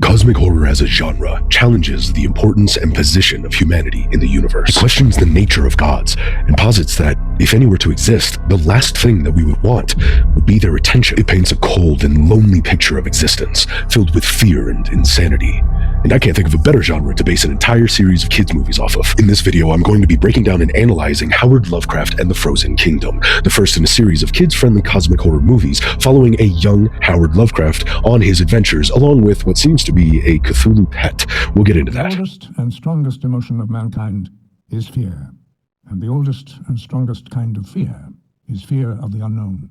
Cosmic horror as a genre challenges the importance and position of humanity in the universe. It questions the nature of gods and posits that if any were to exist, the last thing that we would want would be their attention. It paints a cold and lonely picture of existence, filled with fear and insanity. And I can't think of a better genre to base an entire series of kids' movies off of. In this video, I'm going to be breaking down and analyzing Howard Lovecraft and the Frozen Kingdom, the first in a series of kids-friendly cosmic horror movies following a young Howard Lovecraft on his adventures, along with what seems to be a Cthulhu pet. We'll get into that. The oldest and strongest emotion of mankind is fear. And the oldest and strongest kind of fear is fear of the unknown.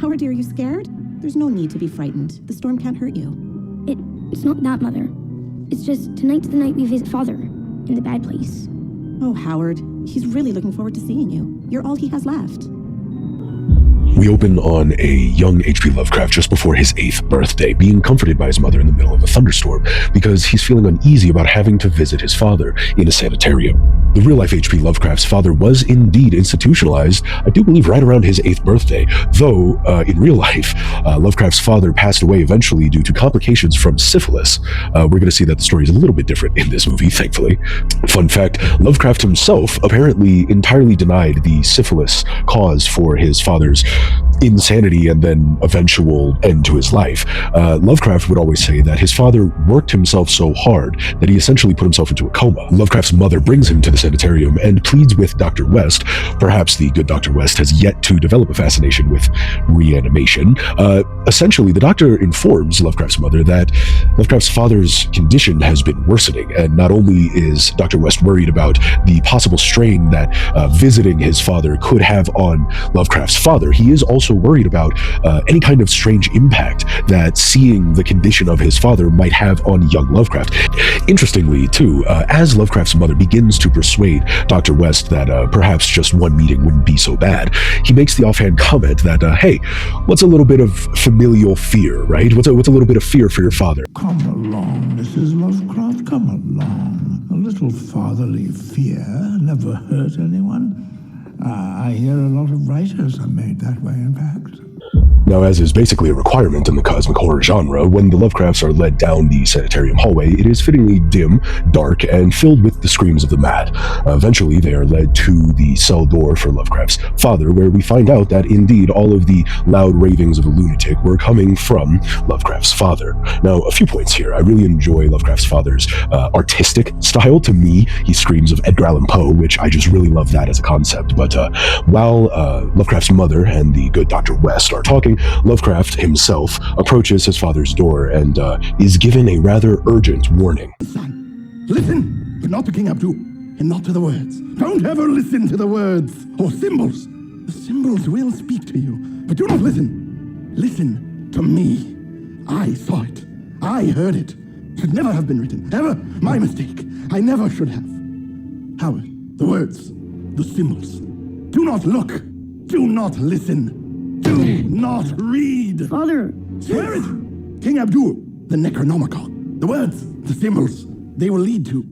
Howard, are you scared? There's no need to be frightened. The storm can't hurt you. It's not that, Mother. It's just tonight's the night we visit Father, in the bad place. Oh, Howard, he's really looking forward to seeing you. You're all he has left. We open on a young H.P. Lovecraft just before his 8th birthday, being comforted by his mother in the middle of a thunderstorm because he's feeling uneasy about having to visit his father in a sanitarium. The real-life H.P. Lovecraft's father was indeed institutionalized, I do believe right around his 8th birthday, though in real life, Lovecraft's father passed away eventually due to complications from syphilis. We're going to see that the story is a little bit different in this movie, thankfully. Fun fact, Lovecraft himself apparently entirely denied the syphilis cause for his father's insanity and then eventual end to his life. Lovecraft would always say that his father worked himself so hard that he essentially put himself into a coma. Lovecraft's mother brings him to the sanitarium and pleads with Dr. West. Perhaps the good Dr. West has yet to develop a fascination with reanimation. Essentially, the doctor informs Lovecraft's mother that Lovecraft's father's condition has been worsening, and not only is Dr. West worried about the possible strain that visiting his father could have on Lovecraft's father, he is also worried about any kind of strange impact that seeing the condition of his father might have on young Lovecraft. Interestingly, too, as Lovecraft's mother begins to persuade Dr. West that perhaps just one meeting wouldn't be so bad, he makes the offhand comment that, hey, what's a little bit of familial fear, right? What's a little bit of fear for your father? Come along, Mrs. Lovecraft, come along. A little fatherly fear never hurt anyone. I hear a lot of writers are made that way, in fact. Now, as is basically a requirement in the cosmic horror genre, when the Lovecrafts are led down the sanitarium hallway, it is fittingly dim, dark, and filled with the screams of the mad. Eventually, they are led to the cell door for Lovecraft's father, where we find out that indeed all of the loud ravings of a lunatic were coming from Lovecraft's father. Now, a few points here. I really enjoy Lovecraft's father's artistic style. To me, he screams of Edgar Allan Poe, which I just really love that as a concept. But while Lovecraft's mother and the good Dr. West are talking, Lovecraft himself approaches his father's door and is given a rather urgent warning. Son, listen, but not to King Abdul, and not to the words. Don't ever listen to the words or symbols. The symbols will speak to you, but do not listen. Listen to me. I saw it. I heard it. Should never have been written. Ever. My mistake. I never should have. Howard, the words, the symbols. Do not look. Do not listen. Do not read. Father! Swear it! King Abdul, the Necronomicon. The words, the symbols, they will lead to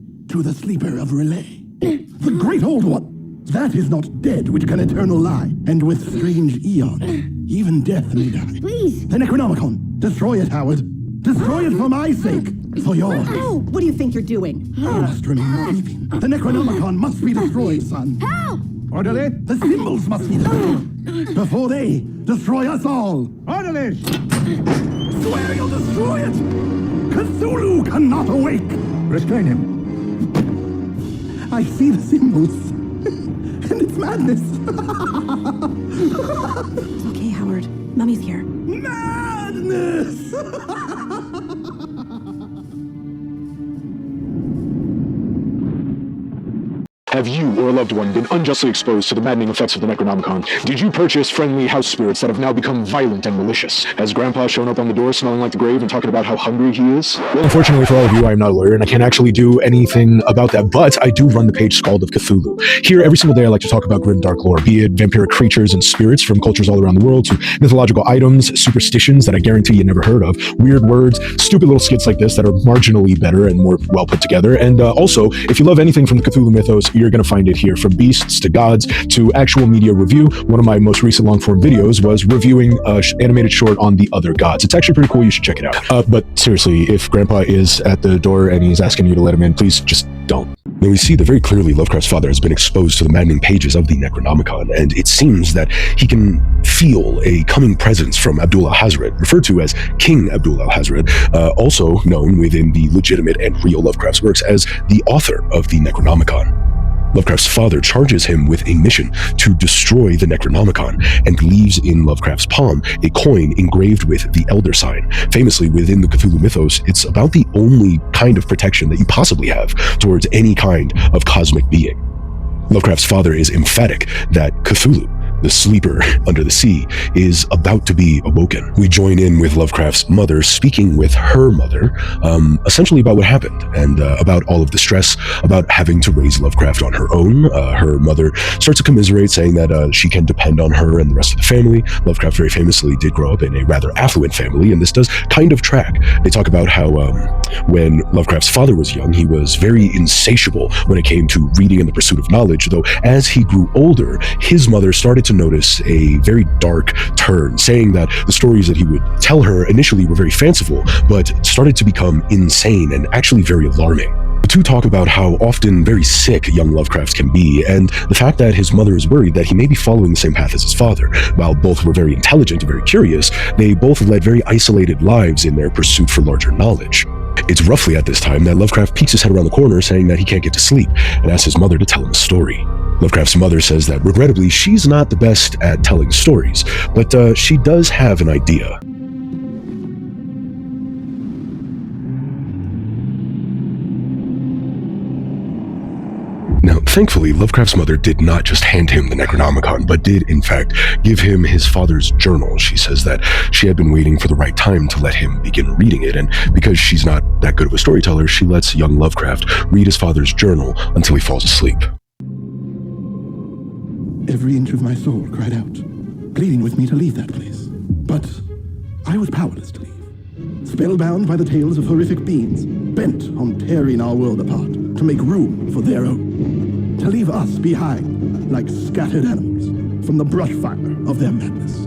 the sleeper of Relay. The great old one. That is not dead which can eternal lie, and with strange eon, even death may die. Please! The Necronomicon, destroy it, Howard. Destroy it for my sake, for yours. Ow! What do you think you're doing? You must remain sleeping. The Necronomicon must be destroyed, son. Help! Orderly, the symbols must be destroyed before they destroy us all. Orderly! Swear you'll destroy it! Cthulhu cannot awake! Restrain him. I see the symbols, and it's madness. It's okay, Howard. Mummy's here. Madness! Have you or a loved one been unjustly exposed to the maddening effects of the Necronomicon? Did you purchase friendly house spirits that have now become violent and malicious? Has Grandpa shown up on the door smelling like the grave and talking about how hungry he is? Well, unfortunately for all of you, I am not a lawyer and I can't actually do anything about that, but I do run the page Scald of Cthulhu. Here, every single day, I like to talk about grim dark lore, be it vampiric creatures and spirits from cultures all around the world, to mythological items, superstitions that I guarantee you never heard of, weird words, stupid little skits like this that are marginally better and more well put together. And also, if you love anything from the Cthulhu mythos, you're going to find it here, from beasts to gods to actual media review. One of my most recent long-form videos was reviewing an animated short on the other gods. It's actually pretty cool. You should check it out. But seriously, if Grandpa is at the door and he's asking you to let him in, please just don't. Now we see that very clearly Lovecraft's father has been exposed to the maddening pages of the Necronomicon, and it seems that he can feel a coming presence from Abdul Alhazred, referred to as King Abdul Alhazred, also known within the legitimate and real Lovecraft's works as the author of the Necronomicon. Lovecraft's father charges him with a mission to destroy the Necronomicon and leaves in Lovecraft's palm a coin engraved with the Elder Sign. Famously, within the Cthulhu mythos, it's about the only kind of protection that you possibly have towards any kind of cosmic being. Lovecraft's father is emphatic that Cthulhu, the sleeper under the sea, is about to be awoken. We join in with Lovecraft's mother speaking with her mother, essentially about what happened and about all of the stress about having to raise Lovecraft on her own. Her mother starts to commiserate, saying that she can depend on her and the rest of the family. Lovecraft very famously did grow up in a rather affluent family, and this does kind of track. They talk about how when Lovecraft's father was young, he was very insatiable when it came to reading and the pursuit of knowledge, though as he grew older, his mother started to notice a very dark turn, saying that the stories that he would tell her initially were very fanciful, but started to become insane and actually very alarming. The two talk about how often very sick young Lovecraft can be, and the fact that his mother is worried that he may be following the same path as his father. While both were very intelligent and very curious, they both led very isolated lives in their pursuit for larger knowledge. It's roughly at this time that Lovecraft peeks his head around the corner, saying that he can't get to sleep, and asks his mother to tell him a story. Lovecraft's mother says that regrettably she's not the best at telling stories, but she does have an idea. Now, thankfully, Lovecraft's mother did not just hand him the Necronomicon, but did, in fact, give him his father's journal. She says that she had been waiting for the right time to let him begin reading it, and because she's not that good of a storyteller, she lets young Lovecraft read his father's journal until he falls asleep. Every inch of my soul cried out, pleading with me to leave that place. But I was powerless to leave. Spellbound by the tales of horrific beings, bent on tearing our world apart to make room for their own. To leave us behind like scattered animals from the brush fire of their madness.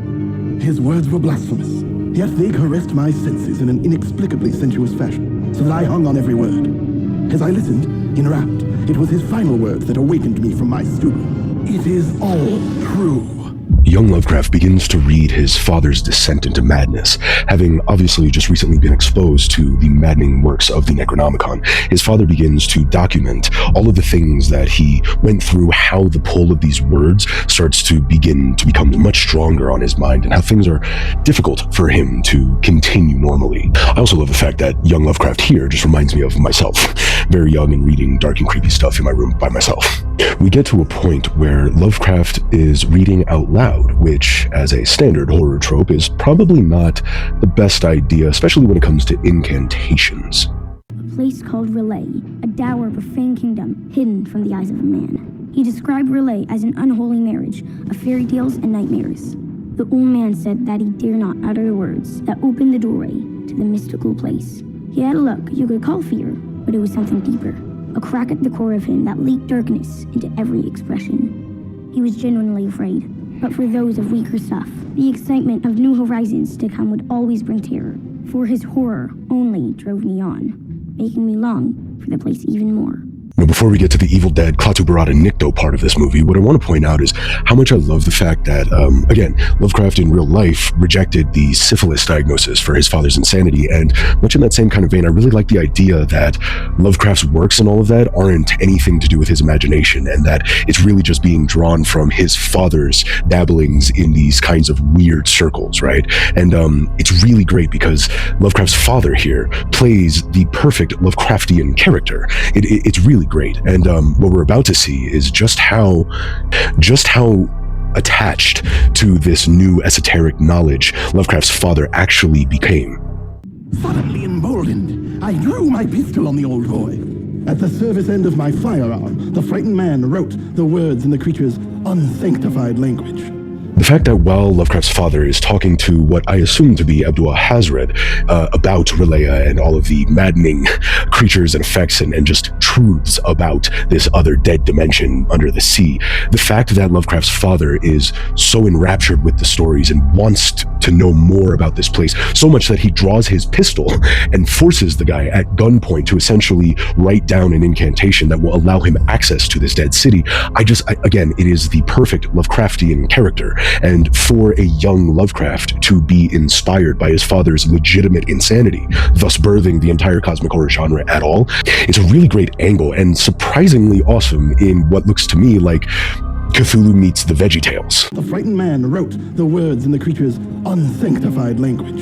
His words were blasphemous, yet they caressed my senses in an inexplicably sensuous fashion, so that I hung on every word. As I listened, enwrapped, it was his final words that awakened me from my stupor. It is all true. Young Lovecraft begins to read his father's descent into madness, having obviously just recently been exposed to the maddening works of the Necronomicon. His father begins to document all of the things that he went through, how the pull of these words starts to begin to become much stronger on his mind, and how things are difficult for him to continue normally. I also love the fact that young Lovecraft here just reminds me of myself, very young and reading dark and creepy stuff in my room by myself. We get to a point where Lovecraft is reading out loud, which, as a standard horror trope, is probably not the best idea, especially when it comes to incantations. A place called Relay, a dour, profane kingdom hidden from the eyes of a man. He described Relay as an unholy marriage of fairy tales and nightmares. The old man said that he dare not utter the words that opened the doorway to the mystical place. He had a look you could call fear, but it was something deeper. A crack at the core of him that leaked darkness into every expression. He was genuinely afraid. But for those of weaker stuff, the excitement of new horizons to come would always bring terror, for his horror only drove me on, making me long for the place even more. Now, before we get to the Evil Dead, Klaatu Barada Nikto part of this movie, what I want to point out is how much I love the fact that, again, Lovecraft in real life rejected the syphilis diagnosis for his father's insanity, and much in that same kind of vein, I really like the idea that Lovecraft's works and all of that aren't anything to do with his imagination, and that it's really just being drawn from his father's dabblings in these kinds of weird circles, right? And it's really great because Lovecraft's father here plays the perfect Lovecraftian character. It's really great. And what we're about to see is just how attached to this new esoteric knowledge Lovecraft's father actually became. Suddenly emboldened, I drew my pistol on the old boy. At the service end of my firearm, the frightened man wrote the words in the creature's unsanctified language. The fact that while Lovecraft's father is talking to what I assume to be Abdul Alhazred about Relaya and all of the maddening creatures and effects and just truths about this other dead dimension under the sea, the fact that Lovecraft's father is so enraptured with the stories and wants to know more about this place, so much that he draws his pistol and forces the guy at gunpoint to essentially write down an incantation that will allow him access to this dead city. Again, it is the perfect Lovecraftian character. And for a young Lovecraft to be inspired by his father's legitimate insanity, thus birthing the entire cosmic horror genre at all, it's a really great angle and surprisingly awesome in what looks to me like Cthulhu meets the VeggieTales. The frightened man wrote the words in the creature's unsanctified language.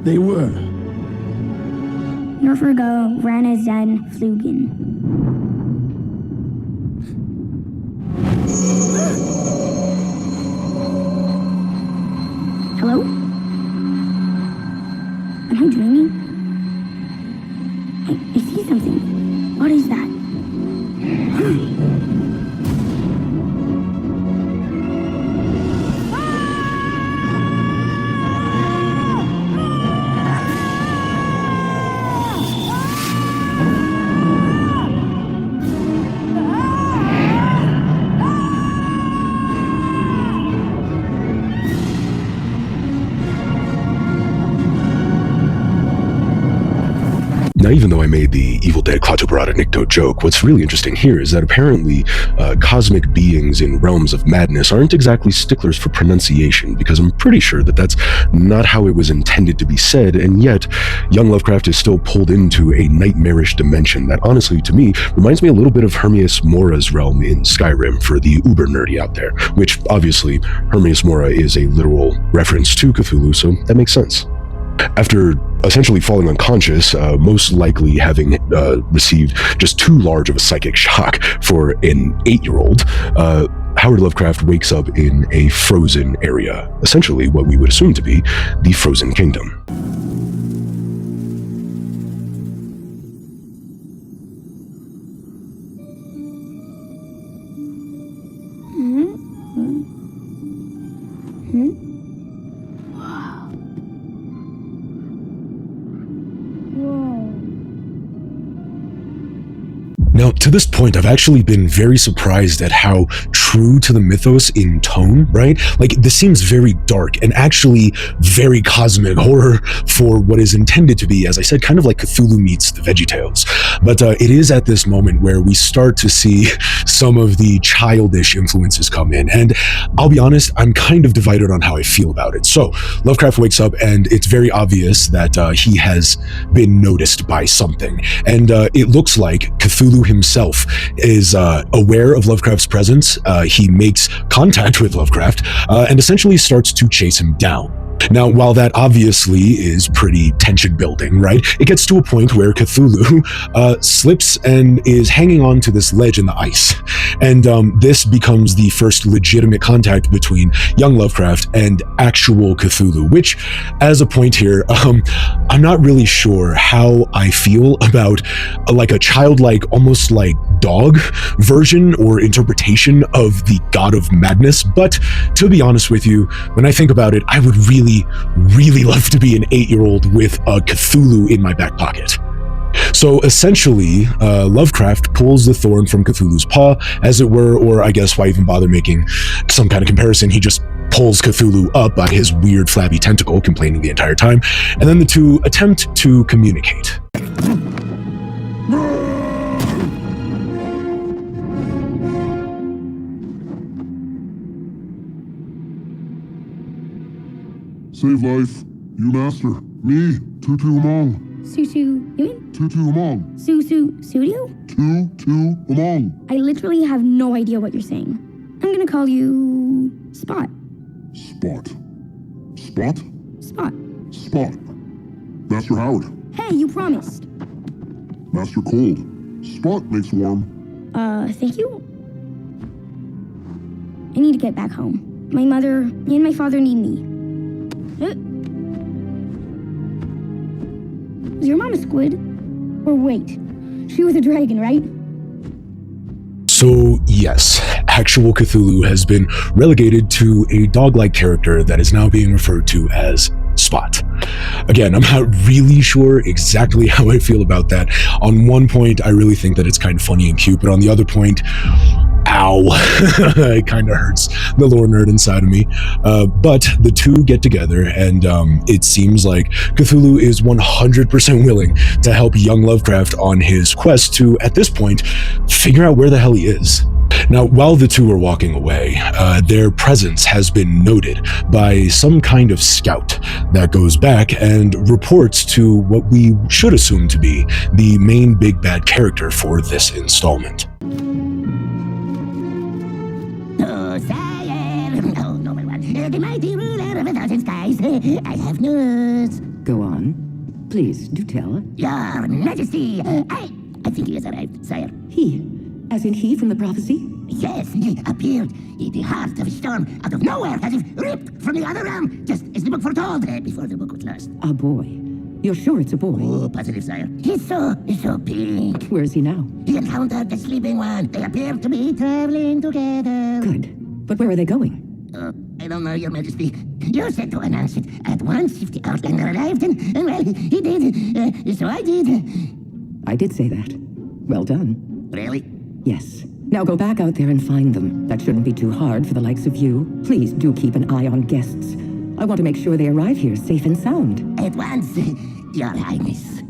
They were Norferga Ranazen Flugen. Hello? Am I dreaming? I see something. What is that? Now, even though I made the Evil Dead Clatuberata Nikto joke, what's really interesting here is that apparently cosmic beings in realms of madness aren't exactly sticklers for pronunciation, because I'm pretty sure that that's not how it was intended to be said, and yet young Lovecraft is still pulled into a nightmarish dimension that honestly, to me, reminds me a little bit of Hermias Mora's realm in Skyrim for the uber nerdy out there, which obviously Hermias Mora is a literal reference to Cthulhu, so that makes sense. After essentially falling unconscious, most likely having received just too large of a psychic shock for an 8-year-old, Howard Lovecraft wakes up in a frozen area, essentially what we would assume to be the Frozen Kingdom. Now, to this point, I've actually been very surprised at how true to the mythos in tone, right? Like, this seems very dark and actually very cosmic horror for what is intended to be, as I said, kind of like Cthulhu meets the VeggieTales. But it is at this moment where we start to see some of the childish influences come in. And I'll be honest, I'm kind of divided on how I feel about it. So, Lovecraft wakes up and it's very obvious that he has been noticed by something. And it looks like Cthulhu himself is aware of Lovecraft's presence. He makes contact with Lovecraft and essentially starts to chase him down. Now, while that obviously is pretty tension building, right, it gets to a point where Cthulhu slips and is hanging on to this ledge in the ice. And this becomes the first legitimate contact between young Lovecraft and actual Cthulhu, which, as a point here, I'm not really sure how I feel about like a childlike, almost like dog version or interpretation of the God of Madness. But to be honest with you, when I think about it, I would really love to be an 8-year-old with a Cthulhu in my back pocket. So essentially, Lovecraft pulls the thorn from Cthulhu's paw, as it were, or I guess why even bother making some kind of comparison? He just pulls Cthulhu up by his weird flabby tentacle, complaining the entire time, and then the two attempt to communicate. Save life. You master. Me, Tutu Among. Susu, you mean? Tutu Among. Studio? Tutu Among. I literally have no idea what you're saying. I'm gonna call you Spot. Spot. Spot? Spot. Spot. Master Howard. Hey, you promised. Master Cold. Spot makes warm. Thank you? I need to get back home. My mother and my father need me. Is your mom a squid? Or wait, she was a dragon, right? So yes, actual Cthulhu has been relegated to a dog-like character that is now being referred to as Spot. Again, I'm not really sure exactly how I feel about that. On one point, I really think that it's kind of funny and cute, but on the other point, ow, it kind of hurts the lore nerd inside of me. But the two get together, and it seems like Cthulhu is 100% willing to help young Lovecraft on his quest to, at this point, figure out where the hell he is. Now, while the two are walking away, their presence has been noted by some kind of scout that goes back and reports to what we should assume to be the main big bad character for this installment. Oh, sire! Oh, noble one, the mighty ruler of 1,000 skies, I have news. Go on. Please, do tell. Your Majesty, I think he has arrived, sire. He? As in he from the prophecy? Yes, he appeared in the heart of a storm, out of nowhere, as if ripped from the other realm, just as the book foretold, before the book was lost. A boy. You're sure it's a boy? Oh, positive, sire. He's so pink. Where is he now? He encountered the sleeping one. They appear to be traveling together. Good. But where are they going? I don't know, Your Majesty. You said to announce it at once if the Outlander arrived, and well, he did, so I did. I did say that. Well done. Really? Yes. Now go back out there and find them. That shouldn't be too hard for the likes of you. Please do keep an eye on guests. I want to make sure they arrive here safe and sound. At once, Your Highness.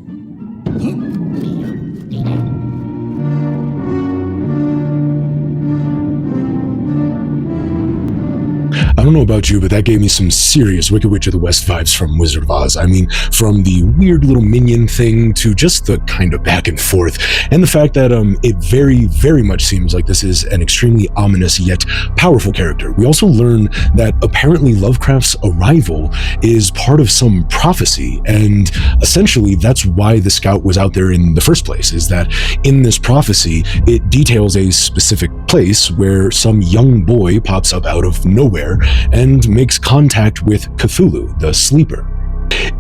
I don't know about you, but that gave me some serious Wicked Witch of the West vibes from Wizard of Oz. I mean, from the weird little minion thing to just the kind of back and forth, and the fact that it very, very much seems like this is an extremely ominous yet powerful character. We also learn that apparently Lovecraft's arrival is part of some prophecy, and essentially that's why the scout was out there in the first place, is that in this prophecy, it details a specific place where some young boy pops up out of nowhere and makes contact with Cthulhu, the sleeper.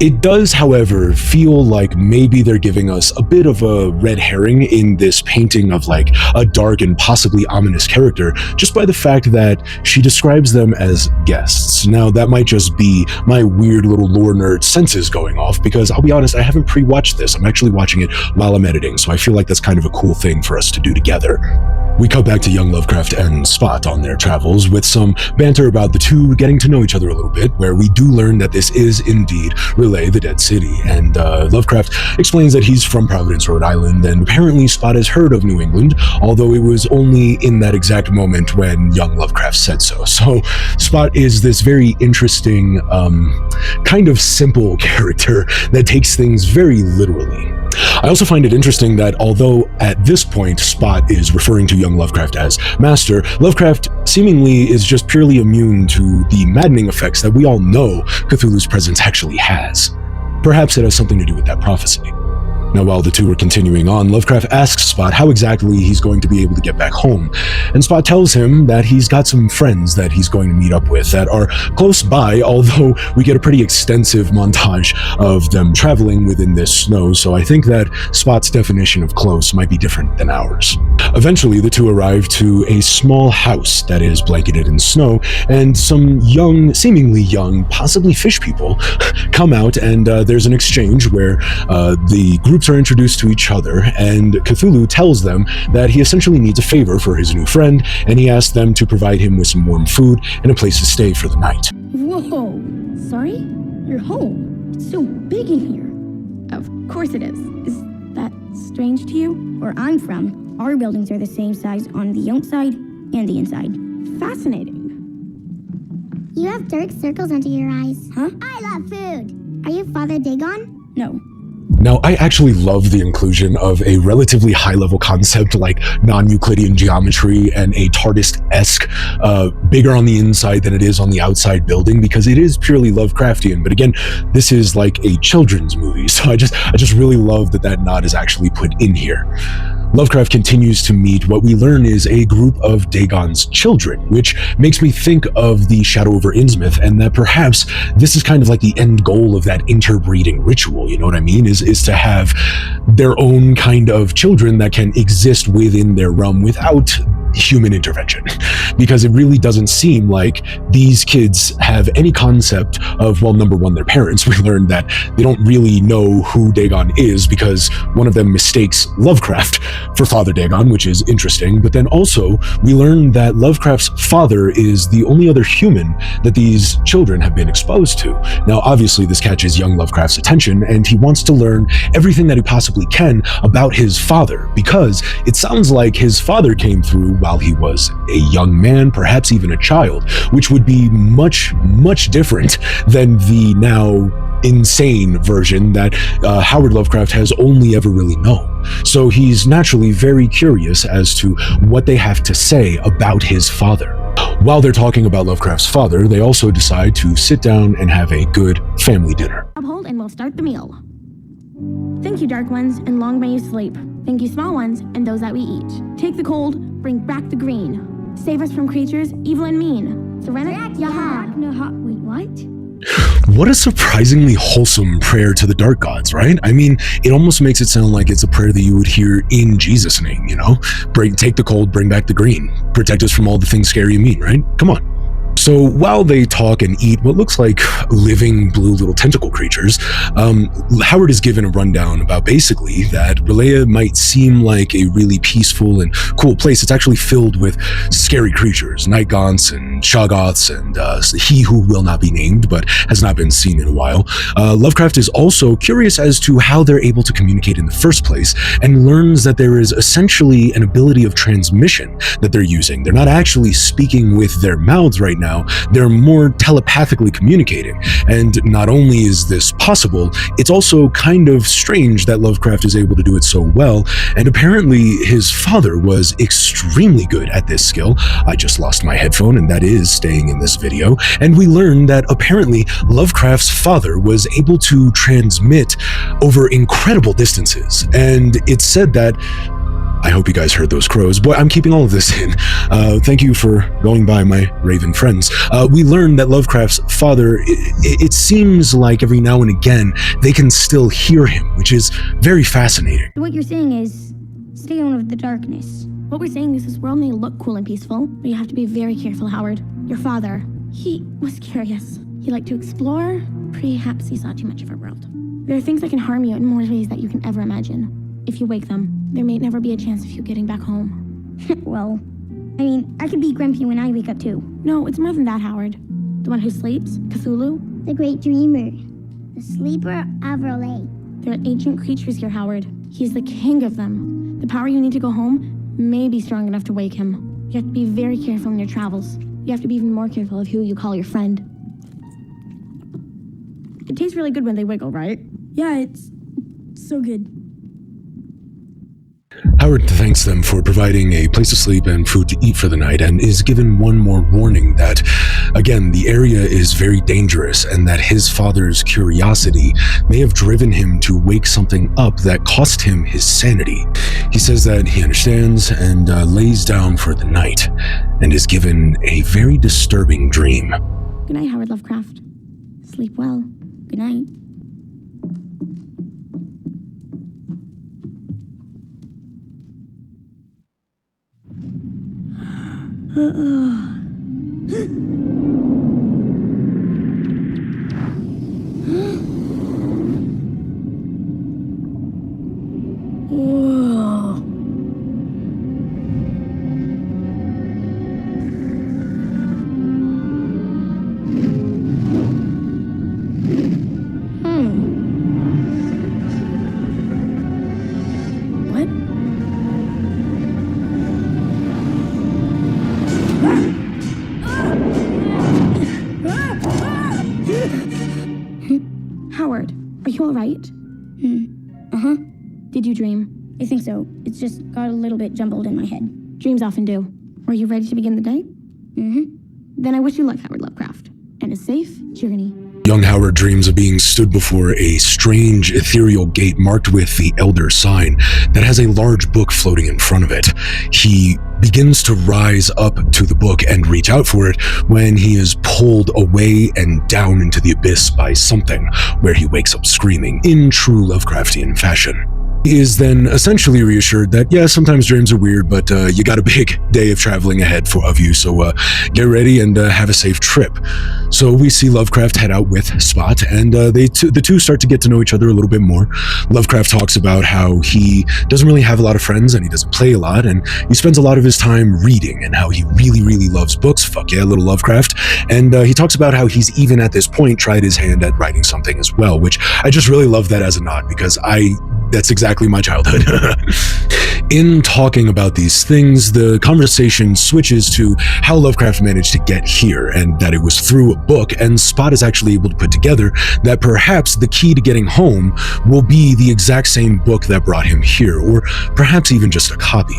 It does, however, feel like maybe they're giving us a bit of a red herring in this painting of like a dark and possibly ominous character, just by the fact that she describes them as guests. Now, that might just be my weird little lore nerd senses going off, because I'll be honest, I haven't pre-watched this. I'm actually watching it while I'm editing, so I feel like that's kind of a cool thing for us to do together. We cut back to young Lovecraft and Spot on their travels with some banter about the two getting to know each other a little bit, where we do learn that this is indeed Relay, the Dead City, and Lovecraft explains that he's from Providence, Rhode Island, and apparently Spot has heard of New England, although it was only in that exact moment when young Lovecraft said so. So Spot is this very interesting, kind of simple character that takes things very literally. I also find it interesting that although at this point Spot is referring to young Lovecraft as Master, Lovecraft seemingly is just purely immune to the maddening effects that we all know Cthulhu's presence actually has. Perhaps it has something to do with that prophecy. Now, while the two are continuing on, Lovecraft asks Spot how exactly he's going to be able to get back home, and Spot tells him that he's got some friends that he's going to meet up with that are close by, although we get a pretty extensive montage of them traveling within this snow, so I think that Spot's definition of close might be different than ours. Eventually, the two arrive to a small house that is blanketed in snow, and some young, seemingly young, possibly fish people come out, and there's an exchange where the groups are introduced to each other, and Cthulhu tells them that he essentially needs a favor for his new friend, and he asks them to provide him with some warm food and a place to stay for the night. Whoa! Sorry? You're home. It's so big in here. Of course it is. Is that strange to you? Where I'm from, our buildings are the same size on the outside and the inside. Fascinating. You have dark circles under your eyes. Huh? I love food. Are you Father Dagon? No. Now, I actually love the inclusion of a relatively high-level concept like non-Euclidean geometry and a TARDIS-esque, bigger on the inside than it is on the outside building, because it is purely Lovecraftian. But again, this is like a children's movie, so I just really love that that nod is actually put in here. Lovecraft continues to meet what we learn is a group of Dagon's children, which makes me think of the Shadow over Innsmouth, and that perhaps this is kind of like the end goal of that interbreeding ritual, you know what I mean, is to have their own kind of children that can exist within their realm without human intervention, because it really doesn't seem like these kids have any concept of, well, number one, their parents. We learned that they don't really know who Dagon is because one of them mistakes Lovecraft for Father Dagon, which is interesting. But then also we learned that Lovecraft's father is the only other human that these children have been exposed to. Now, obviously this catches young Lovecraft's attention, and he wants to learn everything that he possibly can about his father, because it sounds like his father came through while he was a young man, perhaps even a child, which would be much, much different than the now insane version that Howard Lovecraft has only ever really known. So he's naturally very curious as to what they have to say about his father. While they're talking about Lovecraft's father, they also decide to sit down and have a good family dinner. Uphold and we'll start the meal. Thank you, dark ones, and long may you sleep. Thank you, small ones, and those that we eat. Take the cold, bring back the green. Save us from creatures evil and mean. Serenity, Yaha. Wait, what? What a surprisingly wholesome prayer to the dark gods, right? I mean, it almost makes it sound like it's a prayer that you would hear in Jesus' name, you know? Take the cold, bring back the green. Protect us from all the things scary and mean, right? Come on. So while they talk and eat what looks like living blue little tentacle creatures, Howard is given a rundown about basically that Relaya might seem like a really peaceful and cool place. It's actually filled with scary creatures, night gaunts and shoggoths and he who will not be named but has not been seen in a while. Lovecraft is also curious as to how they're able to communicate in the first place, and learns that there is essentially an ability of transmission that they're using. They're not actually speaking with their mouths right now, they're more telepathically communicating. And not only is this possible, it's also kind of strange that Lovecraft is able to do it so well, and apparently his father was extremely good at this skill. I just lost my headphone, and that is staying in this video, and we learned that apparently Lovecraft's father was able to transmit over incredible distances, and it's said that, I hope you guys heard those crows. Boy, I'm keeping all of this in. Thank you for going by, my raven friends. We learned that Lovecraft's father, it seems like every now and again, they can still hear him, which is very fascinating. What you're saying is, stay out of the darkness. What we're saying is this world may look cool and peaceful, but you have to be very careful, Howard. Your father, he was curious. He liked to explore. Perhaps he saw too much of our world. There are things that can harm you in more ways that you can ever imagine. If you wake them, there may never be a chance of you getting back home. Well, I mean, I could be grumpy when I wake up too. No, it's more than that, Howard. The one who sleeps, Cthulhu. The great dreamer. The sleeper of Relay. There are ancient creatures here, Howard. He's the king of them. The power you need to go home may be strong enough to wake him. You have to be very careful in your travels. You have to be even more careful of who you call your friend. It tastes really good when they wiggle, right? Yeah, it's so good. Howard thanks them for providing a place to sleep and food to eat for the night, and is given one more warning that, again, the area is very dangerous, and that his father's curiosity may have driven him to wake something up that cost him his sanity. He says that he understands and lays down for the night, and is given a very disturbing dream. Good night, Howard Lovecraft. Sleep well. Good night. Howard, are you all right? Uh-huh. Did you dream? I think so. It's just got a little bit jumbled in my head. Dreams often do. Are you ready to begin the day? Mm-hmm. Then I wish you luck, Howard Lovecraft, and a safe journey. Young Howard dreams of being stood before a strange, ethereal gate marked with the Elder sign that has a large book floating in front of it. He begins to rise up to the book and reach out for it when he is pulled away and down into the abyss by something, where he wakes up screaming in true Lovecraftian fashion. He is then essentially reassured that, yeah, sometimes dreams are weird, but you got a big day of traveling ahead of you, so get ready and have a safe trip. So we see Lovecraft head out with Spot, and the two start to get to know each other a little bit more. Lovecraft talks about how he doesn't really have a lot of friends, and he doesn't play a lot, and he spends a lot of his time reading, and how he really, really loves books. Fuck yeah, little Lovecraft. And he talks about how he's even at this point tried his hand at writing something as well, which I just really love that as a nod, because that's exactly my childhood. In talking about these things, the conversation switches to how Lovecraft managed to get here, and that it was through a book, and Spot is actually able to put together that perhaps the key to getting home will be the exact same book that brought him here, or perhaps even just a copy.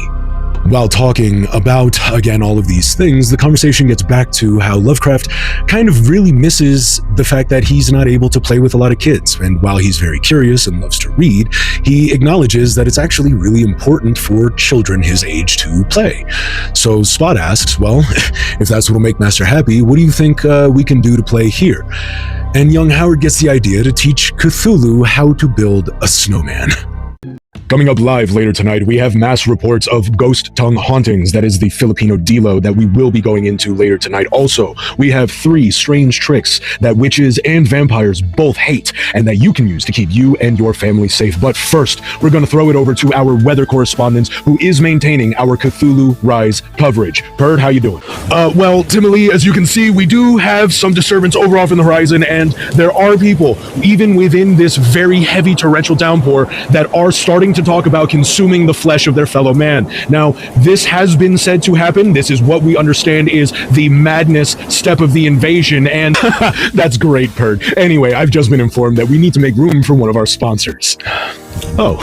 While talking about, again, all of these things, the conversation gets back to how Lovecraft kind of really misses the fact that he's not able to play with a lot of kids. And while he's very curious and loves to read, he acknowledges that it's actually really important for children his age to play. So Spot asks, well, if that's what'll make Master happy, what do you think we can do to play here? And young Howard gets the idea to teach Cthulhu how to build a snowman. Coming up live later tonight, we have mass reports of ghost tongue hauntings. That is the Filipino Dilo that we will be going into later tonight. Also, we have 3 strange tricks that witches and vampires both hate and that you can use to keep you and your family safe. But first, we're going to throw it over to our weather correspondent who is maintaining our Cthulhu Rise coverage. Bird, how you doing? Well, Timothy, as you can see, we do have some disturbance over off in the horizon, and there are people, even within this very heavy torrential downpour, that are starting to talk about consuming the flesh of their fellow man. Now, this has been said to happen. This is what we understand is the madness step of the invasion, and that's great, Pert. Anyway, I've just been informed that we need to make room for one of our sponsors. Oh,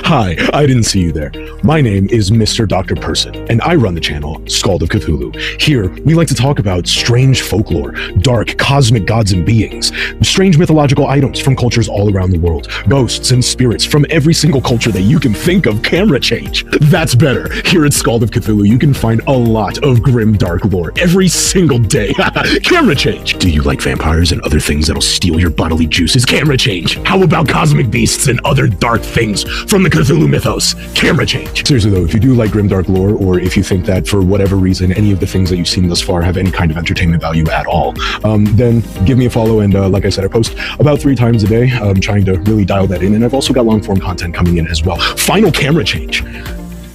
hi, I didn't see you there. My name is Mr. Dr. Person, and I run the channel Scald of Cthulhu. Here, we like to talk about strange folklore, dark cosmic gods and beings, strange mythological items from cultures all around the world, ghosts and spirits from every single culture that you can think of. Camera change. That's better. Here at Scald of Cthulhu, you can find a lot of grim dark lore every single day. Camera change. Do you like vampires and other things that'll steal your bodily juices? Camera change. How about cosmic beasts and other dark things from the Cthulhu mythos? Camera change. Seriously though, if you do like grim dark lore, or if you think that for whatever reason any of the things that you've seen thus far have any kind of entertainment value at all, then give me a follow, and like I said, I post about 3 times a day. I'm trying to really dial that in, and I've also got long form content coming in as well. Final camera change.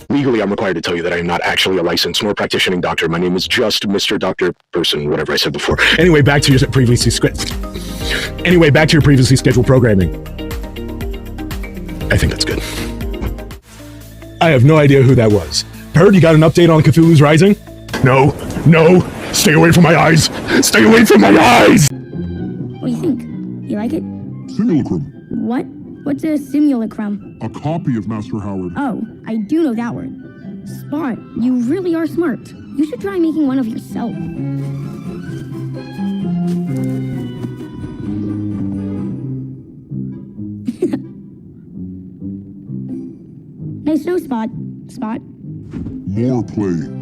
Legally, I'm required to tell you that I am not actually a licensed nor practicing doctor. My name is just Mr. Dr. Person, whatever I said before. Anyway, back to your previously scheduled programming. I think that's good. I have no idea who that was. Heard you got an update on Cthulhu's Rising? No, stay away from my eyes. Stay away from my eyes. What do you think? You like it? Simulacrum. What? What's a simulacrum? A copy of Master Howard. Oh, I do know that word. Spot, you really are smart. You should try making one of yourself. Nice no, Spot. Spot. More play.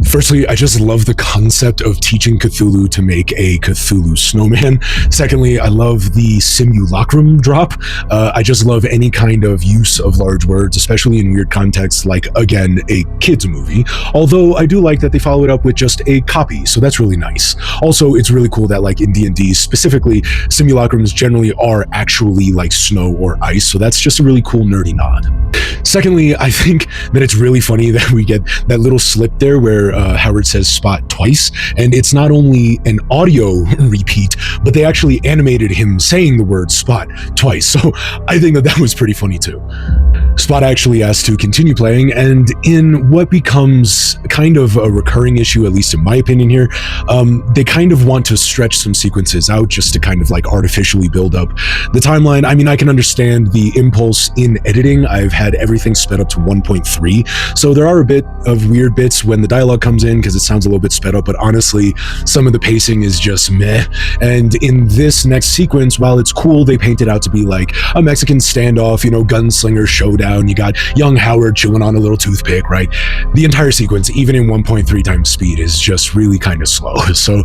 Firstly, I just love the concept of teaching Cthulhu to make a Cthulhu snowman. Secondly, I love the simulacrum drop. I just love any kind of use of large words, especially in weird contexts like, again, a kid's movie. Although I do like that they follow it up with just a copy, so that's really nice. Also, it's really cool that like in D&D specifically, simulacrums generally are actually like snow or ice, so that's just a really cool nerdy nod. Secondly, I think that it's really funny that we get that little slip there where Howard says Spot twice, and it's not only an audio repeat, but they actually animated him saying the word Spot twice, so I think that was pretty funny too. Spot actually asked to continue playing, and in what becomes kind of a recurring issue, at least in my opinion here, they kind of want to stretch some sequences out just to kind of like artificially build up the timeline. I mean, I can understand the impulse in editing. I've had everything sped up to 1.3, so there are a bit of weird bits when the dialogue comes in because it sounds a little bit sped up, but honestly, some of the pacing is just meh. And in this next sequence, while it's cool, they paint it out to be like a Mexican standoff, you know, gunslinger showdown. You got young Howard chewing on a little toothpick, right? The entire sequence, even in 1.3 times speed, is just really kind of slow. So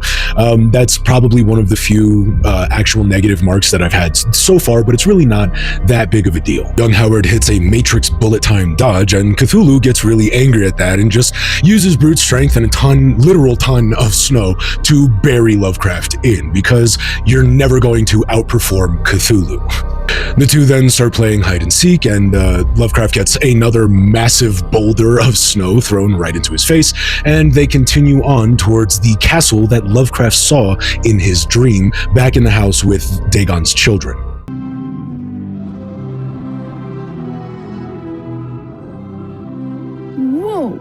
that's probably one of the few actual negative marks that I've had so far, but it's really not that big of a deal. Young Howard hits a Matrix bullet time dodge, and Cthulhu gets really angry at that and just uses brute strength and a literal ton of snow to bury Lovecraft in, because you're never going to outperform Cthulhu. The two then start playing hide and seek, and Lovecraft gets another massive boulder of snow thrown right into his face, and they continue on towards the castle that Lovecraft saw in his dream back in the house with Dagon's children. Whoa!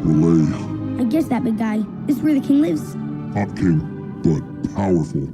Relay. I guess that big guy. This is where the king lives? Not king, but powerful.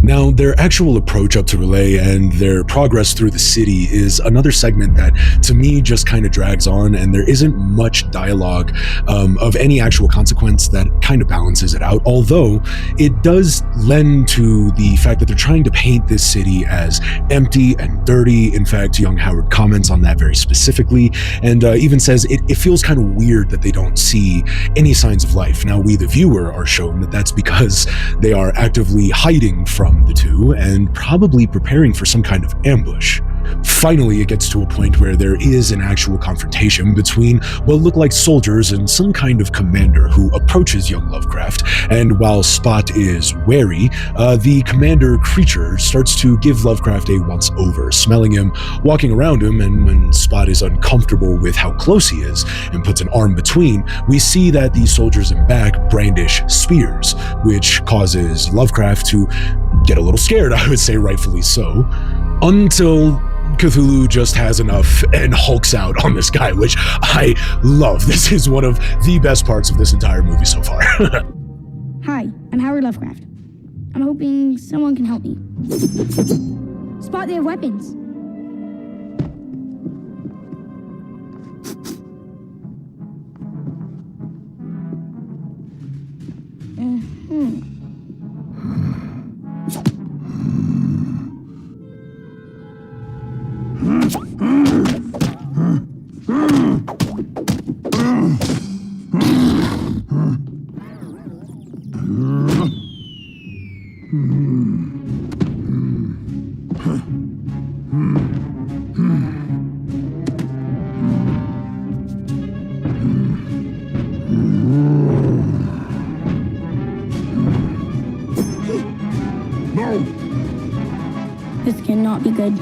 Now, their actual approach up to Relay and their progress through the city is another segment that, to me, just kind of drags on, and there isn't much dialogue of any actual consequence that kind of balances it out, although it does lend to the fact that they're trying to paint this city as empty and dirty. In fact, young Howard comments on that very specifically, and even says it feels kind of weird that they don't see any signs of life. Now, we, the viewer, are shown that that's because they are actively hiding from the two and probably preparing for some kind of ambush. Finally, it gets to a point where there is an actual confrontation between what look like soldiers and some kind of commander who approaches young Lovecraft, and while Spot is wary, the commander creature starts to give Lovecraft a once-over, smelling him, walking around him, and when Spot is uncomfortable with how close he is and puts an arm between, we see that the soldiers in back brandish spears, which causes Lovecraft to get a little scared, I would say rightfully so, until Cthulhu just has enough and hulks out on this guy, which I love. This is one of the best parts of this entire movie so far. Hi, I'm Howard Lovecraft. I'm hoping someone can help me. Spot, they have weapons. This cannot be good.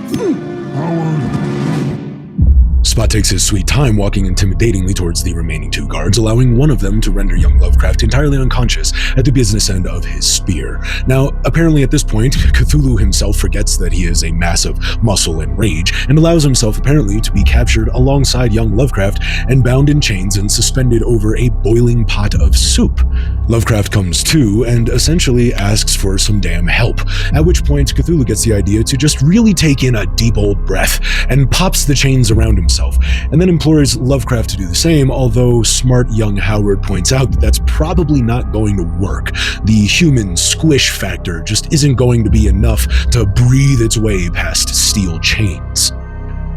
Spot takes his sweet time walking intimidatingly towards the remaining two guards, allowing one of them to render young Lovecraft entirely unconscious at the business end of his spear. Now, apparently at this point, Cthulhu himself forgets that he is a massive muscle and rage, and allows himself apparently to be captured alongside young Lovecraft and bound in chains and suspended over a boiling pot of soup. Lovecraft comes to and essentially asks for some damn help, at which point Cthulhu gets the idea to just really take in a deep old breath and pops the chains around himself, and then implores Lovecraft to do the same, although smart young Howard points out that that's probably not going to work. The human squish factor just isn't going to be enough to breathe its way past steel chains.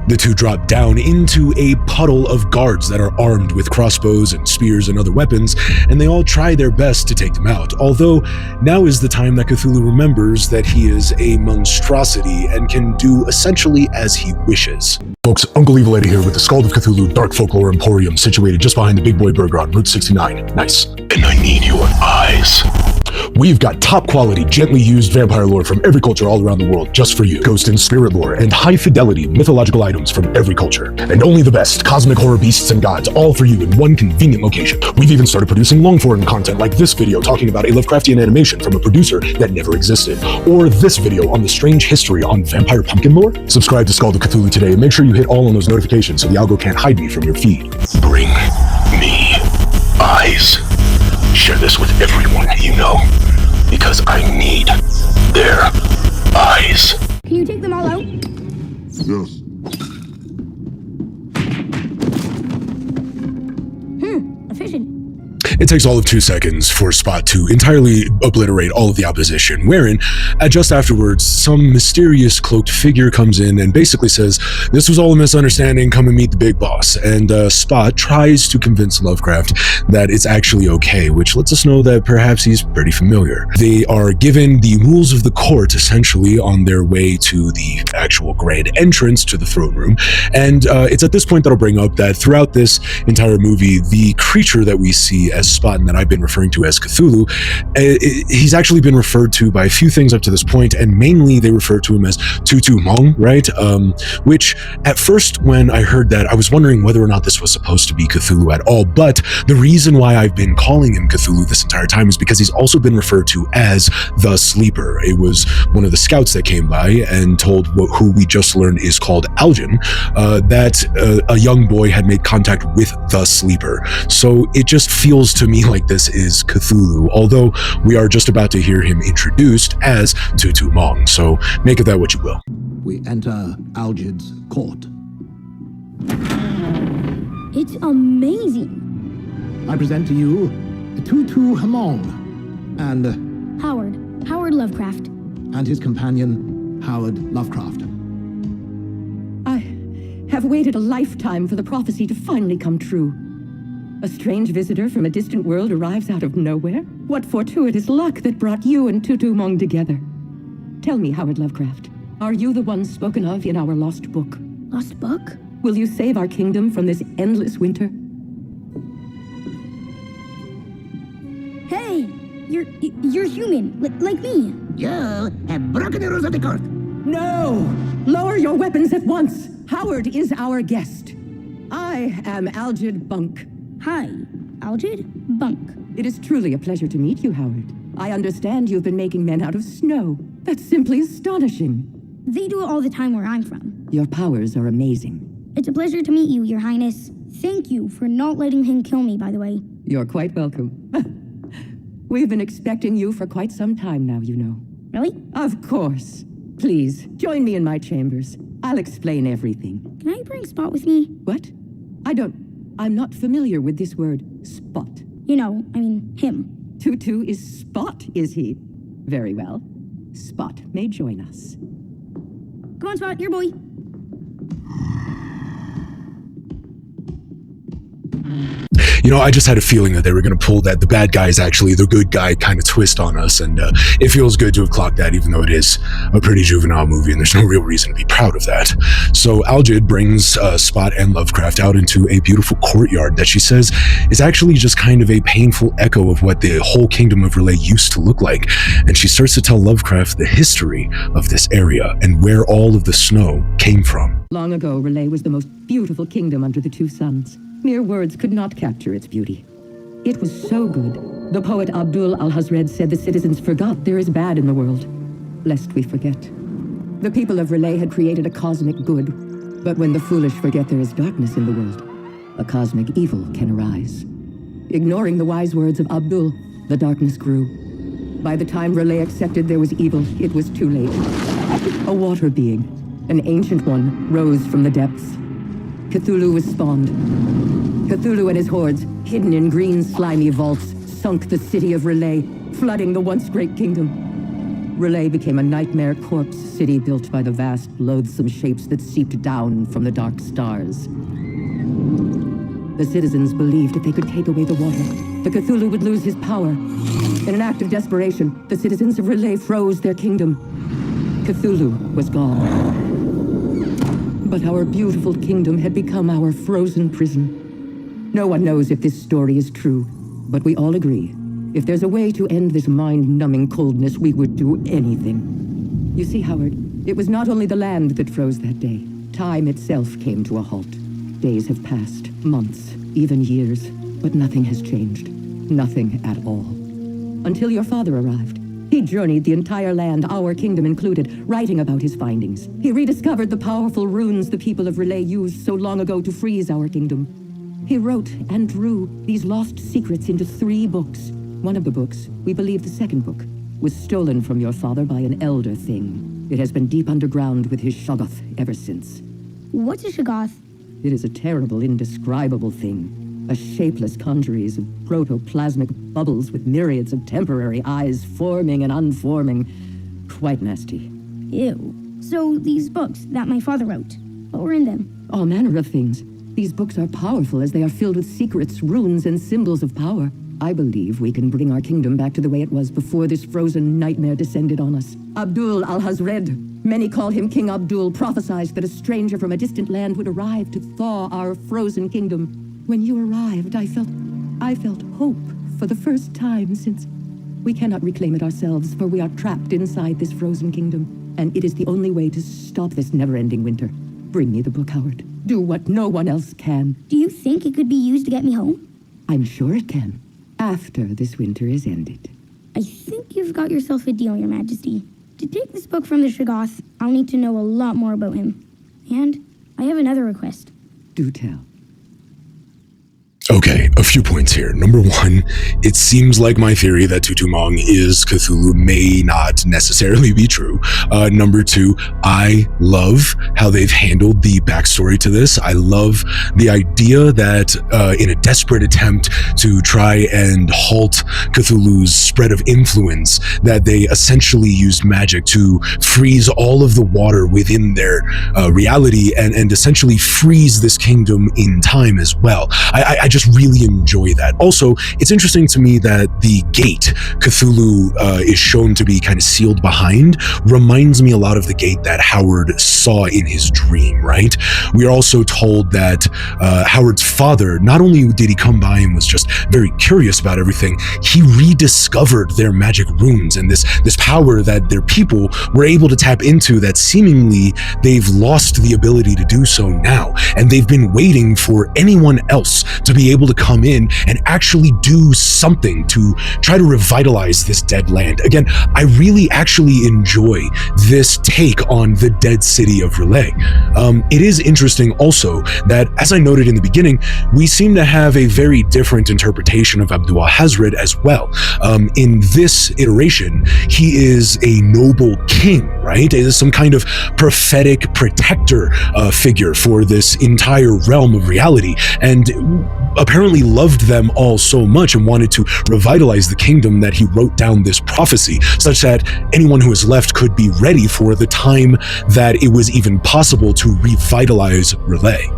The two drop down into a puddle of guards that are armed with crossbows and spears and other weapons, and they all try their best to take them out, although now is the time that Cthulhu remembers that he is a monstrosity and can do essentially as he wishes. Folks, Uncle Evil Eddie here with the Skull of Cthulhu Dark Folklore Emporium, situated just behind the Big Boy Burger on Route 69. Nice. And I need your eyes. We've got top quality, gently used vampire lore from every culture all around the world just for you. Ghost and spirit lore and high fidelity mythological items from every culture. And only the best cosmic horror beasts and gods, all for you in one convenient location. We've even started producing long form content like this video talking about a Lovecraftian animation from a producer that never existed. Or this video on the strange history on vampire pumpkin lore. Subscribe to Skull the Cthulhu today and make sure you hit all on those notifications so the algo can't hide me from your feed. Bring me eyes. Share this with everyone you know, because I need their eyes. Can you take them all out? Yes. Efficient. It takes all of 2 seconds for Spot to entirely obliterate all of the opposition, wherein, just afterwards, some mysterious cloaked figure comes in and basically says, "This was all a misunderstanding, come and meet the big boss." And Spot tries to convince Lovecraft that it's actually okay, which lets us know that perhaps he's pretty familiar. They are given the rules of the court, essentially, on their way to the actual grand entrance to the throne room. And it's at this point that I'll bring up that throughout this entire movie, the creature that we see as Spot and that I've been referring to as Cthulhu, he's actually been referred to by a few things up to this point, and mainly they refer to him as Tutu Mong, right? Which at first when I heard that, I was wondering whether or not this was supposed to be Cthulhu at all, but the reason why I've been calling him Cthulhu this entire time is because he's also been referred to as the Sleeper. It was one of the scouts that came by and told who we just learned is called Algin, that a young boy had made contact with the Sleeper. So it just feels to me like this is Cthulhu, although we are just about to hear him introduced as Tutu Mong, so make of that what you will. We enter Algid's court. It's amazing. I present to you Tutu Mong and Howard Lovecraft. and his companion, Howard Lovecraft. I have waited a lifetime for the prophecy to finally come true. A strange visitor from a distant world arrives out of nowhere? What fortuitous luck that brought you and Tutu Mong together. Tell me, Howard Lovecraft, are you the one spoken of in our lost book? Lost book? Will you save our kingdom from this endless winter? Hey, you're human, like me. You have broken the rules of the court. No! Lower your weapons at once! Howard is our guest. I am Algid Bunk. Hi, Algid Bunk. It is truly a pleasure to meet you, Howard. I understand you've been making men out of snow. That's simply astonishing. They do it all the time where I'm from. Your powers are amazing. It's a pleasure to meet you, Your Highness. Thank you for not letting him kill me, by the way. You're quite welcome. We've been expecting you for quite some time now, you know. Really? Of course. Please, join me in my chambers. I'll explain everything. Can I bring Spot with me? What? I'm not familiar with this word, Spot. You know, I mean, him. Tutu is Spot, is he? Very well. Spot may join us. Come on, Spot, your boy. You know, I just had a feeling that they were going to pull that the bad guy is actually the good guy kind of twist on us, and it feels good to have clocked that, even though it is a pretty juvenile movie, and there's no real reason to be proud of that. So Algid brings Spot and Lovecraft out into a beautiful courtyard that she says is actually just kind of a painful echo of what the whole kingdom of Relay used to look like, and she starts to tell Lovecraft the history of this area and where all of the snow came from. Long ago, Relay was the most beautiful kingdom under the two suns. Mere words could not capture its beauty. It was so good. The poet Abdul Alhazred said the citizens forgot there is bad in the world, lest we forget. The people of Relay had created a cosmic good, but when the foolish forget there is darkness in the world, a cosmic evil can arise. Ignoring the wise words of Abdul, the darkness grew. By the time Relay accepted there was evil, it was too late. A water being, an ancient one, rose from the depths. Cthulhu was spawned. Cthulhu and his hordes, hidden in green slimy vaults, sunk the city of Relay, flooding the once great kingdom. Relay became a nightmare corpse city built by the vast, loathsome shapes that seeped down from the dark stars. The citizens believed if they could take away the water, the Cthulhu would lose his power. In an act of desperation, the citizens of Relay froze their kingdom. Cthulhu was gone. But our beautiful kingdom had become our frozen prison. No one knows if this story is true, but we all agree If there's a way to end this mind-numbing coldness, we would do anything. You see, Howard, it was not only the land that froze that day. Time itself came to a halt. Days have passed, months, even years, but nothing has changed. Nothing at all. Until your father arrived. He journeyed the entire land, our kingdom included, writing about his findings. He rediscovered the powerful runes the people of Relay used so long ago to freeze our kingdom. He wrote and drew these lost secrets into 3 books. One of the books, we believe the second book, was stolen from your father by an elder thing. It has been deep underground with his Shoggoth ever since. What's a Shoggoth? It is a terrible, indescribable thing. A shapeless congeries of protoplasmic bubbles with myriads of temporary eyes forming and unforming. Quite nasty. Ew. So these books that my father wrote, what were in them? All manner of things. These books are powerful as they are filled with secrets, runes, and symbols of power. I believe we can bring our kingdom back to the way it was before this frozen nightmare descended on us. Abdul Alhazred, many call him King Abdul, prophesied that a stranger from a distant land would arrive to thaw our frozen kingdom. When you arrived, I felt hope for the first time since we cannot reclaim it ourselves, for we are trapped inside this frozen kingdom, and it is the only way to stop this never-ending winter. Bring me the book, Howard. Do what no one else can. Do you think it could be used to get me home? I'm sure it can, after this winter is ended. I think you've got yourself a deal, Your Majesty. To take this book from the Shoggoth, I'll need to know a lot more about him. And I have another request. Do tell. Okay, a few points here. Number 1, it seems like my theory that Tutumong is Cthulhu may not necessarily be true. Number 2, I love how they've handled the backstory to this. I love the idea that in a desperate attempt to try and halt Cthulhu's spread of influence, that they essentially used magic to freeze all of the water within their reality and essentially freeze this kingdom in time as well. I just really enjoy that. Also, it's interesting to me that the gate Cthulhu is shown to be kind of sealed behind reminds me a lot of the gate that Howard saw in his dream, right? We are also told that Howard's father, not only did he come by and was just very curious about everything, he rediscovered their magic runes and this power that their people were able to tap into that seemingly they've lost the ability to do so now. And they've been waiting for anyone else to be able to come in and actually do something to try to revitalize this dead land. Again, I really actually enjoy this take on the dead city of Relay. It is interesting also that, as I noted in the beginning, we seem to have a very different interpretation of Abdul Alhazred as well. In this iteration, he is a noble king, right? It is some kind of prophetic protector figure for this entire realm of reality, and apparently loved them all so much and wanted to revitalize the kingdom that he wrote down this prophecy, such that anyone who is left could be ready for the time that it was even possible to revitalize Relay.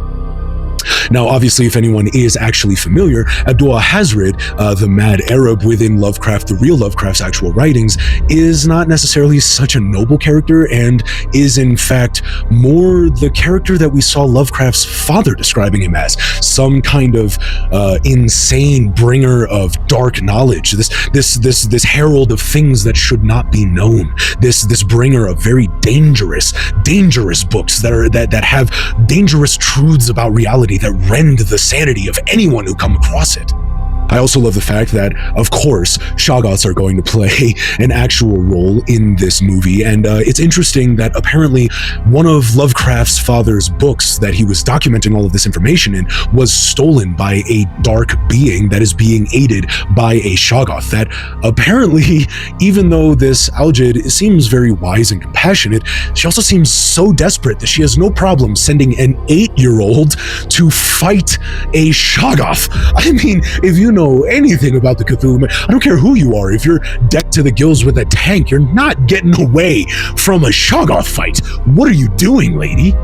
Now, obviously, if anyone is actually familiar, Abdul Alhazred, the mad Arab within Lovecraft, the real Lovecraft's actual writings, is not necessarily such a noble character and is in fact more the character that we saw Lovecraft's father describing him as, some kind of insane bringer of dark knowledge, this herald of things that should not be known, this bringer of very dangerous books that have dangerous truths about reality that rend the sanity of anyone who come across it. I also love the fact that, of course, Shoggoths are going to play an actual role in this movie, and it's interesting that apparently one of Lovecraft's father's books that he was documenting all of this information in was stolen by a dark being that is being aided by a Shoggoth, that apparently, even though this Alhazred seems very wise and compassionate, she also seems so desperate that she has no problem sending an 8-year-old to fight a Shoggoth. I mean, if you know anything about the Cthulhu, I don't care who you are, if you're decked to the gills with a tank, you're not getting away from a Shoggoth fight. What are you doing, lady?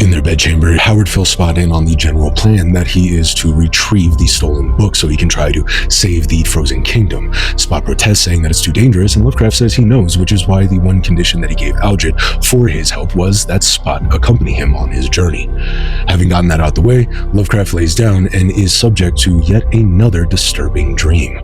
In their bedchamber, Howard fills Spot in on the general plan that he is to retrieve the stolen book so he can try to save the frozen kingdom. Spot protests, saying that it's too dangerous, and Lovecraft says he knows, which is why the one condition that he gave Alhazred for his help was that Spot accompany him on his journey. Having gotten that out the way, Lovecraft lays down and is subject to yet another disturbing dream.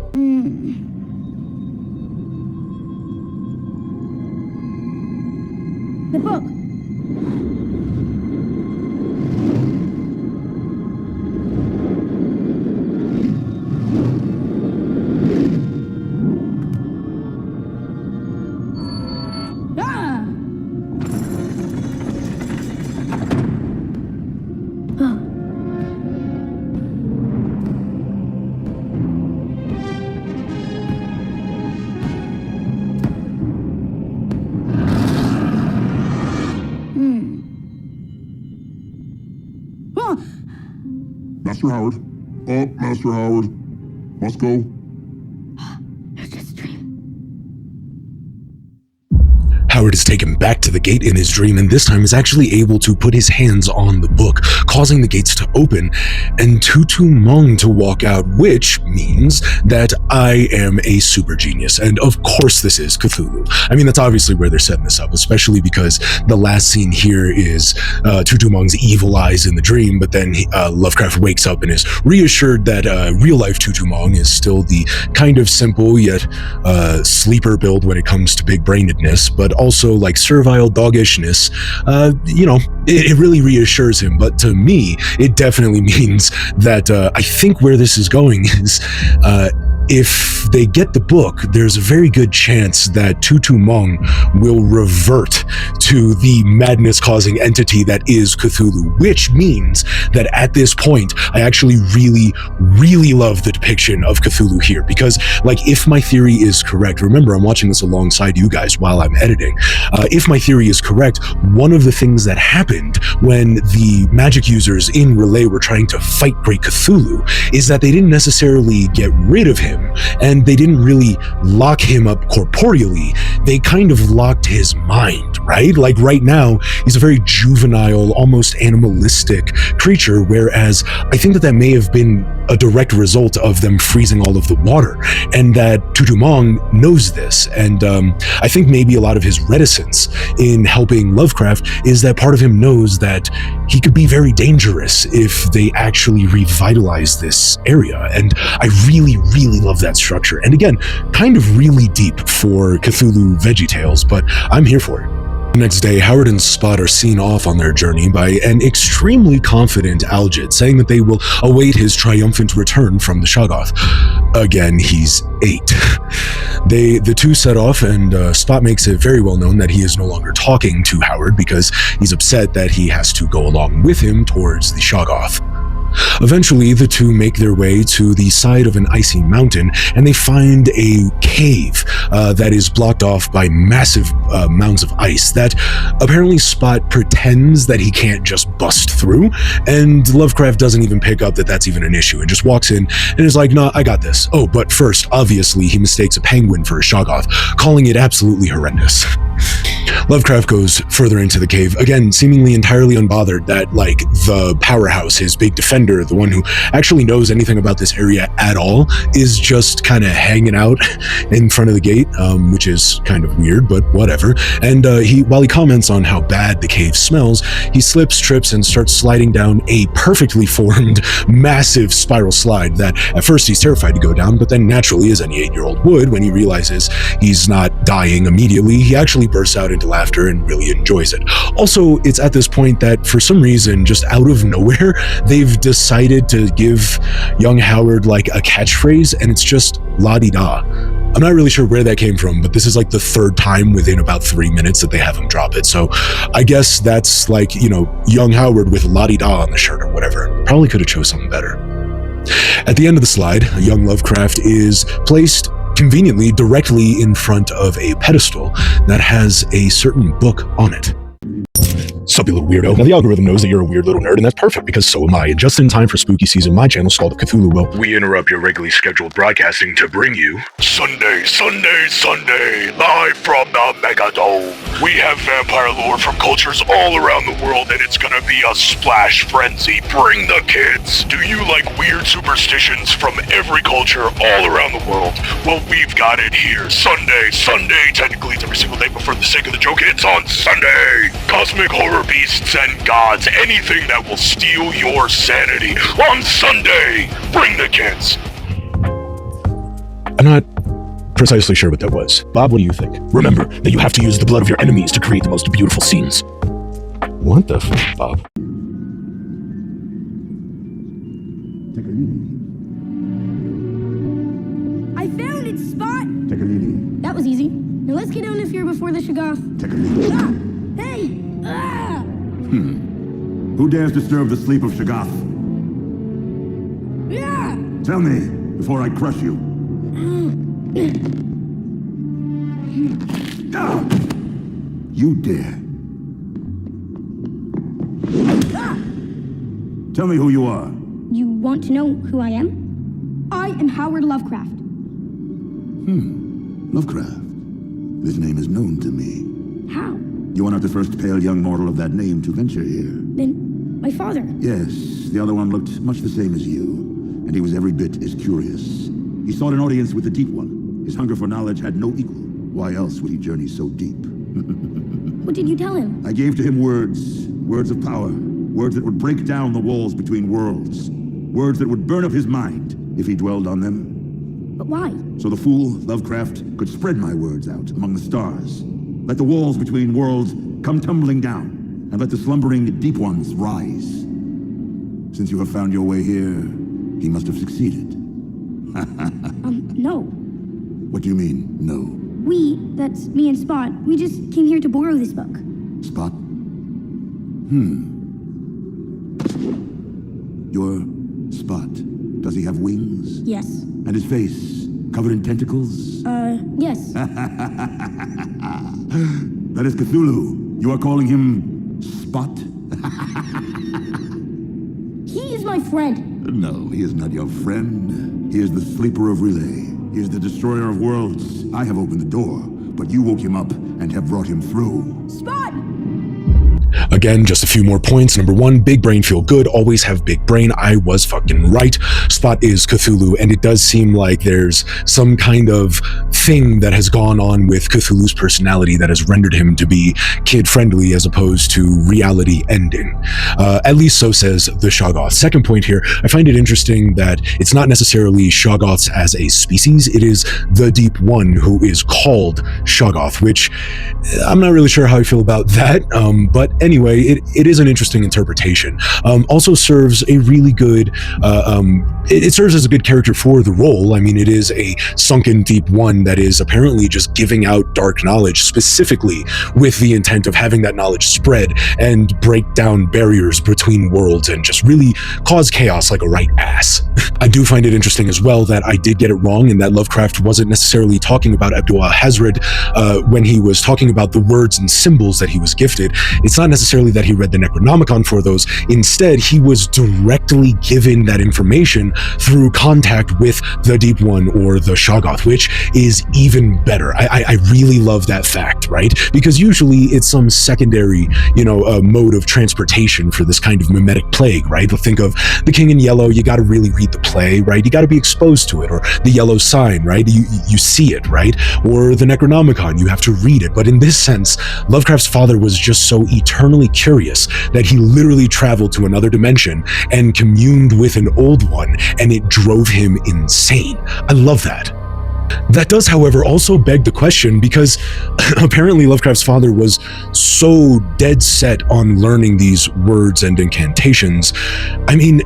Master Howard. Master Howard. Must go. It's just a dream. Howard is taken back to the gate in his dream, and this time is actually able to put his hands on the book, causing the gates to open and Tutu Mong to walk out, which means that I am a super genius. And of course this is Cthulhu. I mean, that's obviously where they're setting this up, especially because the last scene here is Tutu Mong's evil eyes in the dream, but then Lovecraft wakes up and is reassured that real-life Tutu Mong is still the kind of simple yet sleeper build when it comes to big-brainedness, but also like servile doggishness. It really reassures him, but to me it definitely means that I think where this is going is if they get the book, there's a very good chance that Tutu Mong will revert to the madness-causing entity that is Cthulhu, which means that at this point, I actually really, really love the depiction of Cthulhu here, because, like, if my theory is correct, remember, I'm watching this alongside you guys while I'm editing, if my theory is correct, one of the things that happened when the magic users in Relay were trying to fight Great Cthulhu is that they didn't necessarily get rid of him, and they didn't really lock him up corporeally. They kind of locked his mind, right? Like right now, he's a very juvenile, almost animalistic creature, whereas I think that may have been a direct result of them freezing all of the water, and that Tutu Mong knows this. And I think maybe a lot of his reticence in helping Lovecraft is that part of him knows that he could be very dangerous if they actually revitalize this area. And I really, really love that structure. And again, kind of really deep for Cthulhu VeggieTales, but I'm here for it. The next day, Howard and Spot are seen off on their journey by an extremely confident Alhazred, saying that they will await his triumphant return from the Shoggoth. Again, he's 8. The two set off, and Spot makes it very well known that he is no longer talking to Howard because he's upset that he has to go along with him towards the Shoggoth. Eventually, the two make their way to the side of an icy mountain, and they find a cave that is blocked off by massive mounds of ice that apparently Spot pretends that he can't just bust through, and Lovecraft doesn't even pick up that that's even an issue and just walks in and is like, nah, I got this. Oh, but first, obviously, he mistakes a penguin for a Shoggoth, calling it absolutely horrendous. Lovecraft goes further into the cave, again, seemingly entirely unbothered that, like, the powerhouse, his big defender, the one who actually knows anything about this area at all, is just kind of hanging out in front of the gate, which is kind of weird, but whatever. And while he comments on how bad the cave smells, he slips, trips, and starts sliding down a perfectly formed, massive spiral slide that at first he's terrified to go down, but then naturally, as any 8-year-old would, when he realizes he's not dying immediately, he actually bursts out into laughter and really enjoys it. Also, it's at this point that for some reason, just out of nowhere, they've decided to give young Howard like a catchphrase, and it's just la-di-da. I'm not really sure where that came from, but this is like the 3rd time within about 3 minutes that they have him drop it. So I guess that's like, young Howard with la-di-da on the shirt or whatever. Probably could have chose something better. At the end of the slide, young Lovecraft is placed conveniently directly in front of a pedestal that has a certain book on it. Sup, you little weirdo. Now, the algorithm knows that you're a weird little nerd, and that's perfect, because so am I. And just in time for spooky season, my channel, Skull of Cthulhu, will... We interrupt your regularly scheduled broadcasting to bring you... Sunday, live from the Megadome. We have vampire lore from cultures all around the world, and it's gonna be a splash frenzy. Bring the kids. Do you like weird superstitions from every culture all around the world? Well, we've got it here. Sunday. Technically, it's every single day, but for the sake of the joke, it's on Sunday. Cosmic horror beasts and gods, anything that will steal your sanity on Sunday. Bring the kids. I'm not precisely sure what that was. Bob, what do you think? Remember that you have to use the blood of your enemies to create the most beautiful scenes. What the fuck, Bob? Take a lead. I found it, Spot! Take a lead. That was easy. Now let's get down this here before the Shoggoth. Take a lead. Ah! Hey! Ah! Who dares disturb the sleep of Shoggoth? Yeah! Tell me, before I crush you. You dare. Ah! Tell me who you are. You want to know who I am? I am Howard Lovecraft. Lovecraft. This name is known to me. How? You are not the first pale young mortal of that name to venture here. Then, my father. Yes, the other one looked much the same as you, and he was every bit as curious. He sought an audience with the Deep One. His hunger for knowledge had no equal. Why else would he journey so deep? What did you tell him? I gave to him words. Words of power. Words that would break down the walls between worlds. Words that would burn up his mind if he dwelled on them. But why? So the fool, Lovecraft, could spread my words out among the stars. Let the walls between worlds come tumbling down, and let the slumbering Deep Ones rise. Since you have found your way here, he must have succeeded. No. What do you mean, no? That's me and Spot, we just came here to borrow this book. Spot? Your Spot, does he have wings? Yes. And his face, covered in tentacles? Yes. That is Cthulhu. You are calling him Spot? He is my friend. No, he is not your friend. He is the sleeper of Relay. He is the destroyer of worlds. I have opened the door, but you woke him up and have brought him through. Spot! Again, just a few more points. Number one, big brain feel good. Always have big brain. I was fucking right. Spot is Cthulhu, and it does seem like there's some kind of thing that has gone on with Cthulhu's personality that has rendered him to be kid-friendly as opposed to reality-ending. At least so says the Shoggoth. Second point here, I find it interesting that it's not necessarily Shoggoths as a species. It is the Deep One who is called Shoggoth, which I'm not really sure how I feel about that, but anyway, it is an interesting interpretation. Also serves a really good, it serves as a good character for the role. I mean, it is a sunken Deep One that is apparently just giving out dark knowledge specifically with the intent of having that knowledge spread and break down barriers between worlds and just really cause chaos like a right ass. I do find it interesting as well that I did get it wrong and that Lovecraft wasn't necessarily talking about Abdul Alhazred when he was talking about the words and symbols that he was gifted. It's not necessarily that he read the Necronomicon for those. Instead, he was directly given that information through contact with the Deep One or the Shoggoth, which is even better. I really love that fact, right? Because usually it's some secondary, mode of transportation for this kind of mimetic plague, right? Think of The King in Yellow, you got to really read the play, right? You got to be exposed to it, or The Yellow Sign, right? You see it, right? Or the Necronomicon, you have to read it. But in this sense, Lovecraft's father was just so eternally curious that he literally traveled to another dimension and communed with an old one, and it drove him insane. I love that. That does, however, also beg the question, because apparently Lovecraft's father was so dead set on learning these words and incantations. I mean,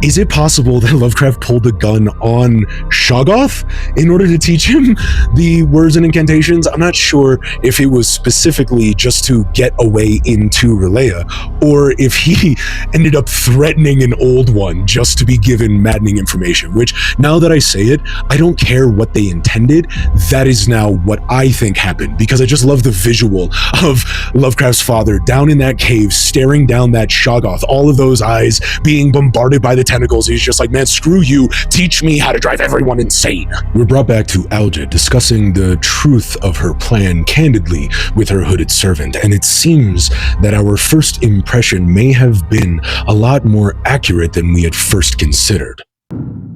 is it possible that Lovecraft pulled the gun on Shoggoth in order to teach him the words and incantations? I'm not sure if it was specifically just to get away into Relaya, or if he ended up threatening an old one just to be given maddening information, which, now that I say it, I don't care what they intended. That is now what I think happened, because I just love the visual of Lovecraft's father down in that cave, staring down that Shoggoth, all of those eyes being bombarded by the tentacles. He's just like, man, screw you, teach me how to drive everyone insane. We're brought back to Alja discussing the truth of her plan candidly with her hooded servant, and it seems that our first impression may have been a lot more accurate than we had first considered.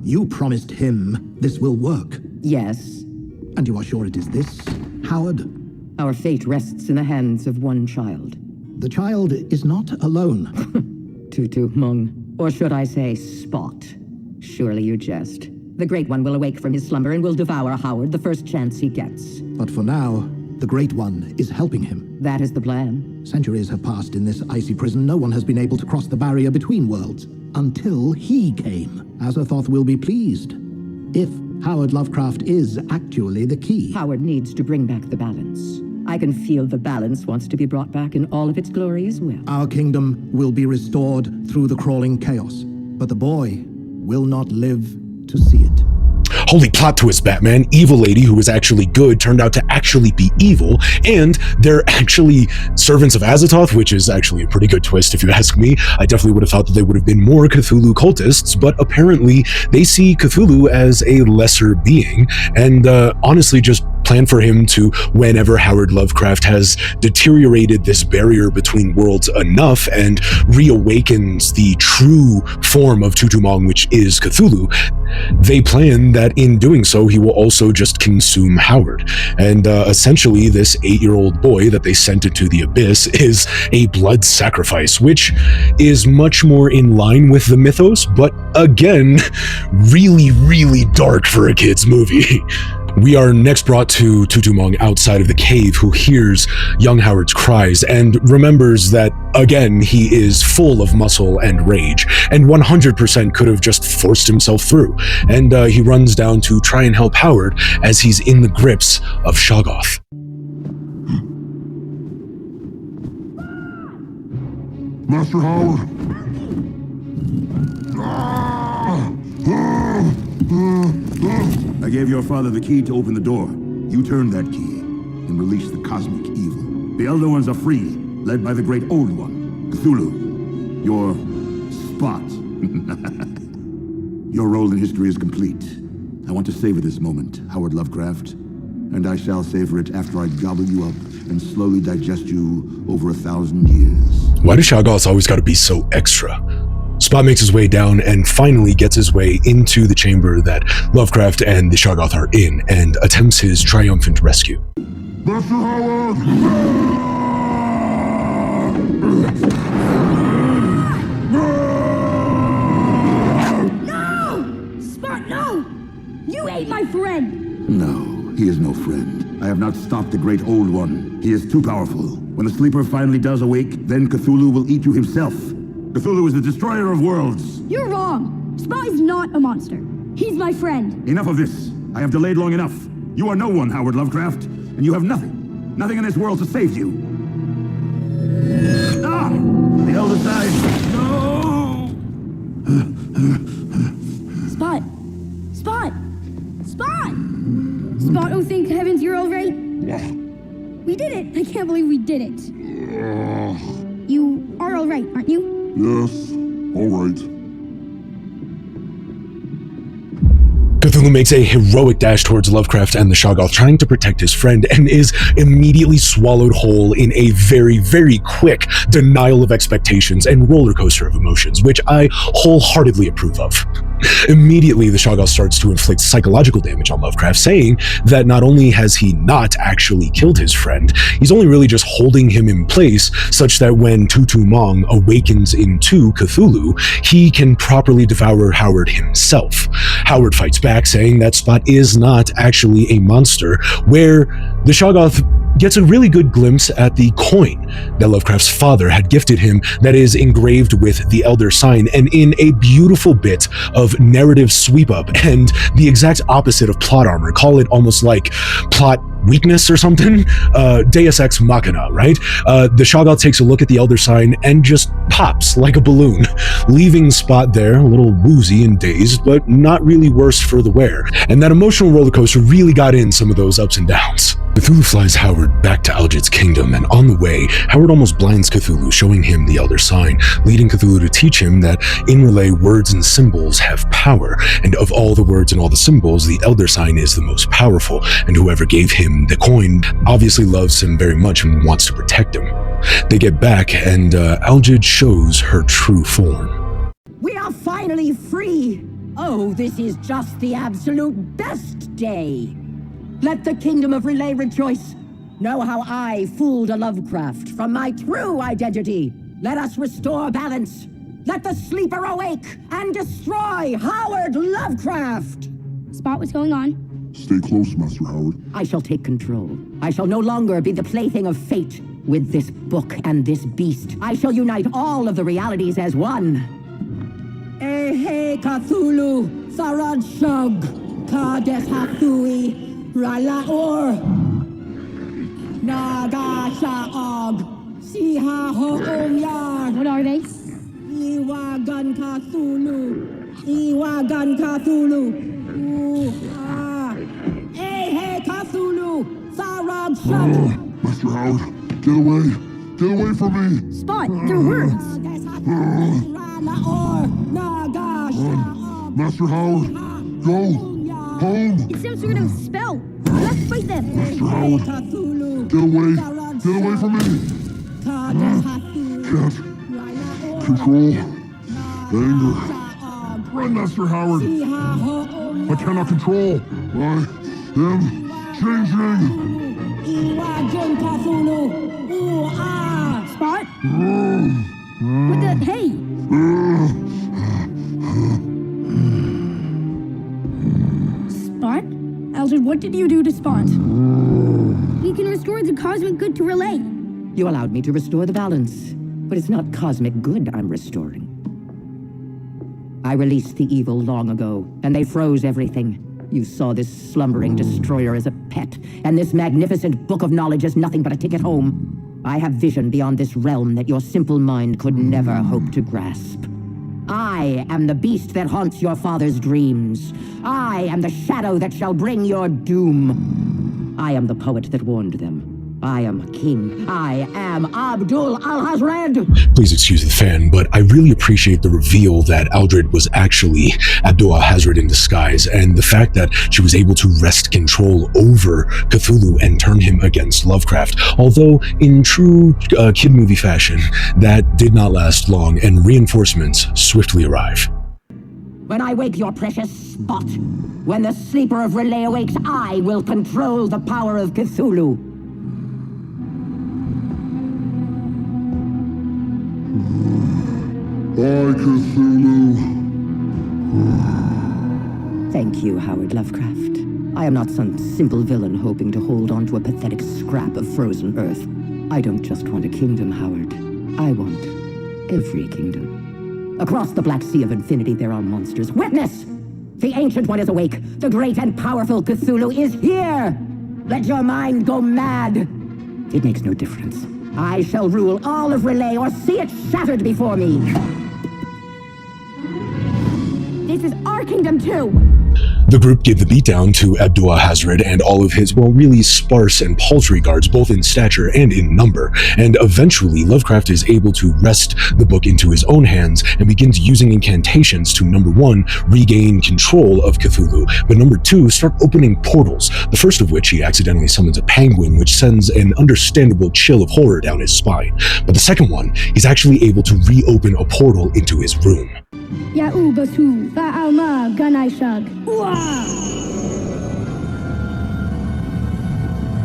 You promised him this will work. Yes. And you are sure it is this, Howard? Our fate rests in the hands of one child. The child is not alone. Tutu Mung. Or should I say, Spot. Surely you jest. The Great One will awake from his slumber and will devour Howard the first chance he gets. But for now, the Great One is helping him. That is the plan. Centuries have passed in this icy prison. No one has been able to cross the barrier between worlds. Until he came. Azathoth will be pleased. If Howard Lovecraft is actually the key. Howard needs to bring back the balance. I can feel the balance wants to be brought back in all of its glory as well. Our kingdom will be restored through the crawling chaos. But the boy will not live to see it. Holy plot twist, Batman. Evil lady who was actually good turned out to actually be evil, and they're actually servants of Azathoth, which is actually a pretty good twist if you ask me. I definitely would have thought that they would have been more Cthulhu cultists, but apparently they see Cthulhu as a lesser being, and honestly just plan for him to, whenever Howard Lovecraft has deteriorated this barrier between worlds enough and reawakens the true form of Tutumong, which is Cthulhu, they plan that in doing so, he will also just consume Howard. And essentially, this 8-year-old boy that they sent into the abyss is a blood sacrifice, which is much more in line with the mythos, but again, really, really dark for a kid's movie. We are next brought to Tutumong outside of the cave, who hears young Howard's cries and remembers that, again, he is full of muscle and rage, and 100% could have just forced himself through. And he runs down to try and help Howard as he's in the grips of Shoggoth. Master Howard! I gave your father the key to open the door. You turned that key and released the cosmic evil. The Elder Ones are free, led by the great Old One, Cthulhu. Your spot. Your role in history is complete. I want to savor this moment, Howard Lovecraft, and I shall savor it after I gobble you up and slowly digest you over 1,000 years. Why do Shoggoths always gotta be so extra? Spot makes his way down and finally gets his way into the chamber that Lovecraft and the Shoggoth are in and attempts his triumphant rescue. Master Howard! No! Spot, no! You ate my friend! No, he is no friend. I have not stopped the great Old One. He is too powerful. When the sleeper finally does awake, then Cthulhu will eat you himself. Cthulhu is the destroyer of worlds. You're wrong. Spot is not a monster. He's my friend. Enough of this. I have delayed long enough. You are no one, Howard Lovecraft, and you have nothing. Nothing in this world to save you. Ah! The Elder Sign. No! Spot. Spot. Spot! Spot, oh, thank heavens you're all right. We did it. I can't believe we did it. You are all right, aren't you? Yes, all right. Cthulhu makes a heroic dash towards Lovecraft and the Shoggoth, trying to protect his friend, and is immediately swallowed whole in a very, very quick denial of expectations and roller coaster of emotions, which I wholeheartedly approve of. Immediately, the Shoggoth starts to inflict psychological damage on Lovecraft, saying that not only has he not actually killed his friend, he's only really just holding him in place such that when Tutumong awakens into Cthulhu, he can properly devour Howard himself. Howard fights back, saying that Spot is not actually a monster, where the Shoggoth gets a really good glimpse at the coin that Lovecraft's father had gifted him that is engraved with the Elder Sign, and in a beautiful bit of narrative sweep up and the exact opposite of plot armor, call it almost like plot weakness or something, Deus Ex Machina, right? The Shoggoth takes a look at the Elder Sign and just pops like a balloon, leaving Spot there a little woozy and dazed, but not really worse for the wear. And that emotional roller coaster really got in some of those ups and downs. Cthulhu flies Howard back to Alhazred's kingdom, and on the way, Howard almost blinds Cthulhu, showing him the Elder Sign, leading Cthulhu to teach him that in Relay, words and symbols have power, and of all the words and all the symbols, the Elder Sign is the most powerful, and whoever gave him the coin obviously loves him very much and wants to protect him. They get back, and Alhazred shows her true form. We are finally free! Oh, this is just the absolute best day! Let the kingdom of Relay rejoice. Know how I fooled a Lovecraft from my true identity. Let us restore balance. Let the sleeper awake and destroy Howard Lovecraft. Spot, what's going on? Stay close, Master Howard. I shall take control. I shall no longer be the plaything of fate. With this book and this beast, I shall unite all of the realities as one. Ehe Cthulhu, Tharad Shug, Kades Hathui, Ralaor, Nagashaog, Siha Ho'omyar. What are they? Iwagan Cthulhu, Iwagan Cthulhu, Hey, Cthulhu! Tharab shut! Master Howard, get away! Get away from me! Spot, they're words. Master Howard, go! Home! It's some sort of spell. Let's fight them. Master Howard, get away! Get away from me! Can't control anger. Run, Master Howard! I cannot control. I am changing. Spot? What the? Hey! Spot? Alfred, what did you do to Spot? We can restore the cosmic good to Relay. You allowed me to restore the balance, but it's not cosmic good I'm restoring. I released the evil long ago, and they froze everything. You saw this slumbering destroyer as a pet, and this magnificent book of knowledge as nothing but a ticket home. I have vision beyond this realm that your simple mind could never hope to grasp. I am the beast that haunts your father's dreams. I am the shadow that shall bring your doom. I am the poet that warned them. I am king. I am Abdul Alhazred. Please excuse the fan, but I really appreciate the reveal that Aldred was actually Abdul Alhazred in disguise, and the fact that she was able to wrest control over Cthulhu and turn him against Lovecraft. Although, in true kid movie fashion, that did not last long, and reinforcements swiftly arrive. When I wake your precious Spot, when the sleeper of Relay awakes, I will control the power of Cthulhu. I, Cthulhu. Thank you, Howard Lovecraft. I am not some simple villain hoping to hold on to a pathetic scrap of frozen earth. I don't just want a kingdom, Howard. I want every kingdom. Across the black sea of infinity there are monsters. Witness! The Ancient One is awake. The great and powerful Cthulhu is here! Let your mind go mad! It makes no difference. I shall rule all of Relay or see it shattered before me. This is our kingdom too! The group gave the beatdown to Abdul Alhazred and all of his, well, really sparse and paltry guards, both in stature and in number, and eventually Lovecraft is able to wrest the book into his own hands and begins using incantations to, number one, regain control of Cthulhu, but number two, start opening portals, the first of which he accidentally summons a penguin, which sends an understandable chill of horror down his spine. But the second one, he's actually able to reopen a portal into his room. Ya'u basu ba'alma ganaishag.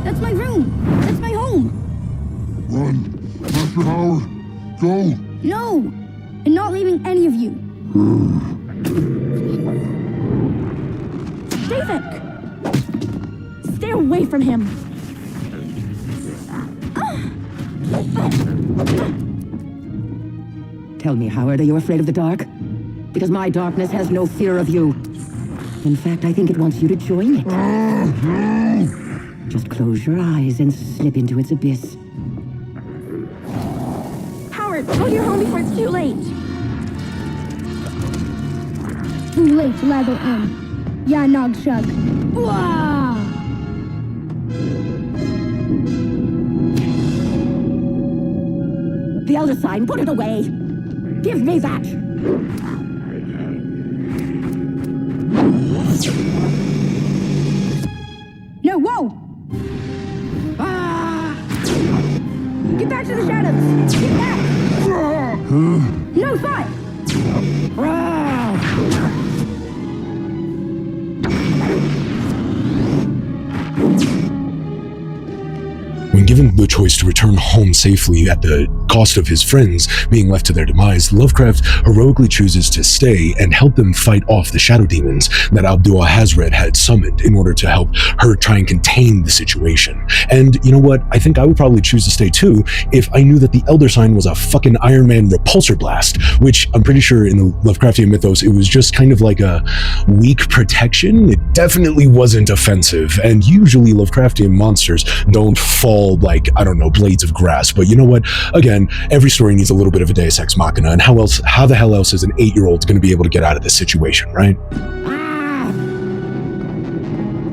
That's my room. That's my home. Run! Master Howard! Go! No! I'm not leaving any of you. David! Stay away from him. Tell me, Howard, are you afraid of the dark? Because my darkness has no fear of you. In fact, I think it wants you to join it. Just close your eyes and slip into its abyss. Howard, go to your home before it's too late. Too late, Lago M. Ya Nog Shug. The Elder Sign, put it away! Give me that! No, whoa! Get back to the shadows! Get back! No thought! When given the choice to return home safely at the cost of his friends being left to their demise, Lovecraft heroically chooses to stay and help them fight off the shadow demons that Abdul Alhazred had summoned in order to help her try and contain the situation. And you know what? I think I would probably choose to stay too if I knew that the Elder Sign was a fucking Iron Man repulsor blast, which I'm pretty sure in the Lovecraftian mythos, it was just kind of like a weak protection. It definitely wasn't offensive, and usually Lovecraftian monsters don't fall like, I don't know, blades of grass. But you know what? Again, every story needs a little bit of a Deus Ex Machina, and how the hell else is an 8-year-old going to be able to get out of this situation, right?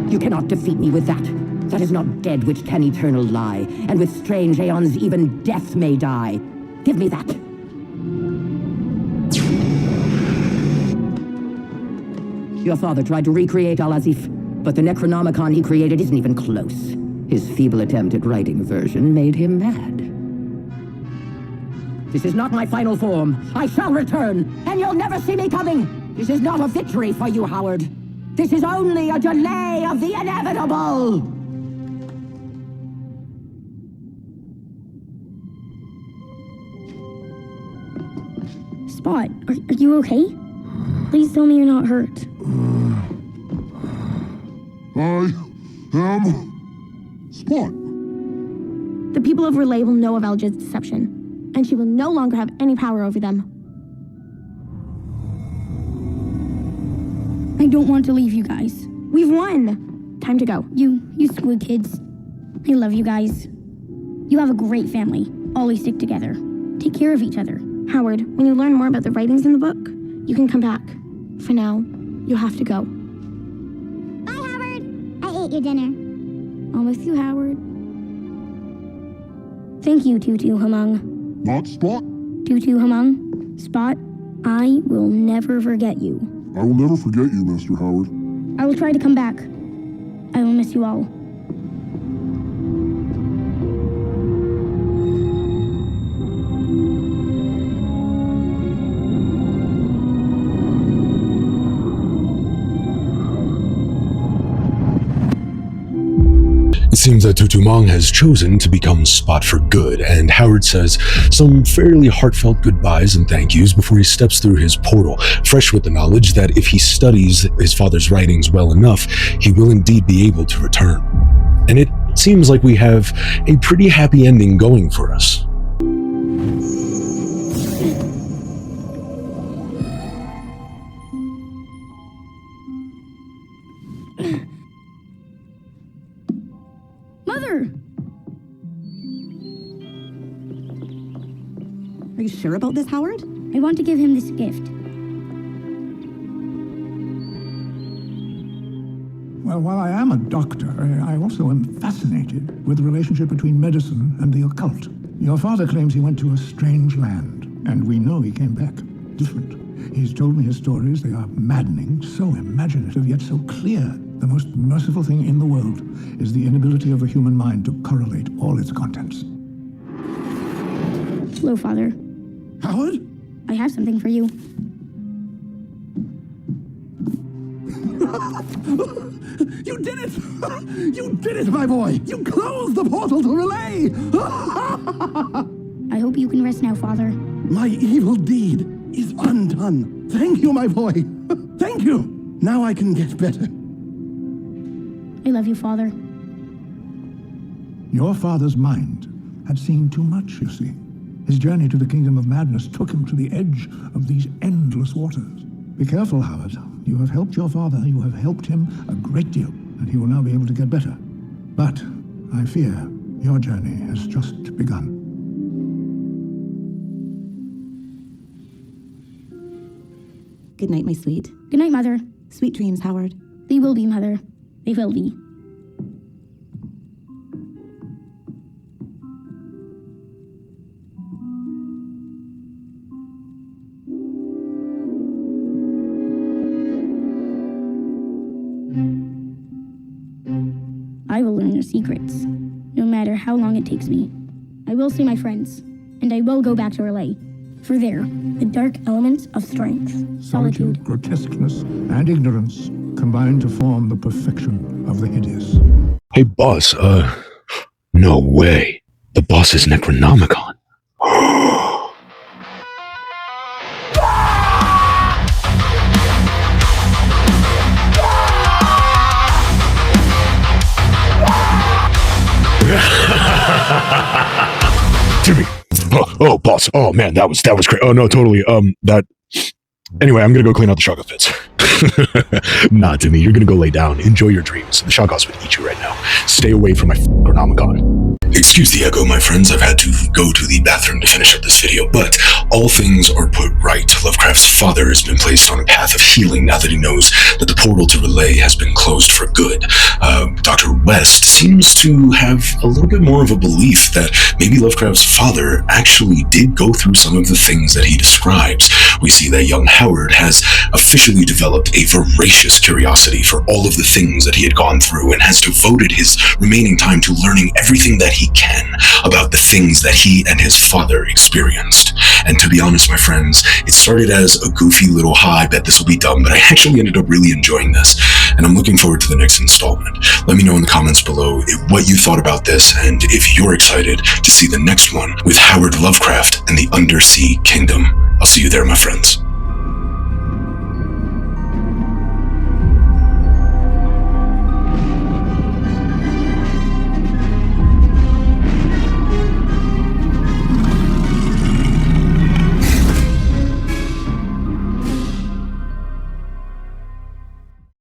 You cannot defeat me with that. That is not dead which can eternal lie, and with strange aeons even death may die. Give me that. Your father tried to recreate Al-Azif, but the Necronomicon he created isn't even close. His feeble attempt at writing a version made him mad. This is not my final form. I shall return, and you'll never see me coming. This is not a victory for you, Howard. This is only a delay of the inevitable. Spot, are you okay? Please tell me you're not hurt. I am Spot. The people of Relay will know of Elja's deception, and she will no longer have any power over them. I don't want to leave you guys. We've won! Time to go. You squid kids. I love you guys. You have a great family. Always stick together. Take care of each other. Howard, when you learn more about the writings in the book, you can come back. For now, you'll have to go. Bye, Howard. I ate your dinner. I'll miss you, Howard. Thank you, Tutu Hamung. Not Spot? Tutu Hamung. Spot, I will never forget you. I will never forget you, Master Howard. I will try to come back. I will miss you all. It seems that Tutumong has chosen to become Spot for good, and Howard says some fairly heartfelt goodbyes and thank yous before he steps through his portal, fresh with the knowledge that if he studies his father's writings well enough, he will indeed be able to return. And it seems like we have a pretty happy ending going for us. Mother! Are you sure about this, Howard? I want to give him this gift. Well, while I am a doctor, I also am fascinated with the relationship between medicine and the occult. Your father claims he went to a strange land, and we know he came back different. He's told me his stories. They are maddening, so imaginative, yet so clear. The most merciful thing in the world is the inability of a human mind to correlate all its contents. Hello, Father. Howard? I have something for you. You did it! You did it, my boy! You closed the portal to Relay! I hope you can rest now, Father. My evil deed is undone. Thank you, my boy. Thank you. Now I can get better. I love you, Father. Your father's mind had seen too much, you see. His journey to the Kingdom of Madness took him to the edge of these endless waters. Be careful, Howard. You have helped your father, you have helped him a great deal, and he will now be able to get better. But I fear your journey has just begun. Good night, my sweet. Good night, Mother. Sweet dreams, Howard. They will be, Mother. They will be. I will learn their secrets, no matter how long it takes me. I will see my friends, and I will go back to Relay. For there, the dark elements of strength, solitude, grotesqueness, and ignorance combine to form the perfection of the hideous. Hey, boss, no way. The boss is Necronomicon. Jimmy. Oh, boss. Oh, man, that was great. Oh, no, totally. Anyway, I'm gonna go clean out the chocolate pits. Nah, Timmy, you're gonna go lay down. Enjoy your dreams. The Shoggoths would eat you right now. Stay away from my Chronomicon. Excuse the echo, my friends. I've had to go to the bathroom to finish up this video, but all things are put right. Lovecraft's father has been placed on a path of healing now that he knows that the portal to Relay has been closed for good. Dr. West seems to have a little bit more of a belief that maybe Lovecraft's father actually did go through some of the things that he describes. We see that young Howard has officially developed a voracious curiosity for all of the things that he had gone through and has devoted his remaining time to learning everything that he can about the things that he and his father experienced. And to be honest, my friends, it started as a goofy little I bet this will be dumb, but I actually ended up really enjoying this, and I'm looking forward to the next installment. Let me know in the comments below what you thought about this, and if you're excited to see the next one with Howard Lovecraft and the Undersea Kingdom. I'll see you there, my friends.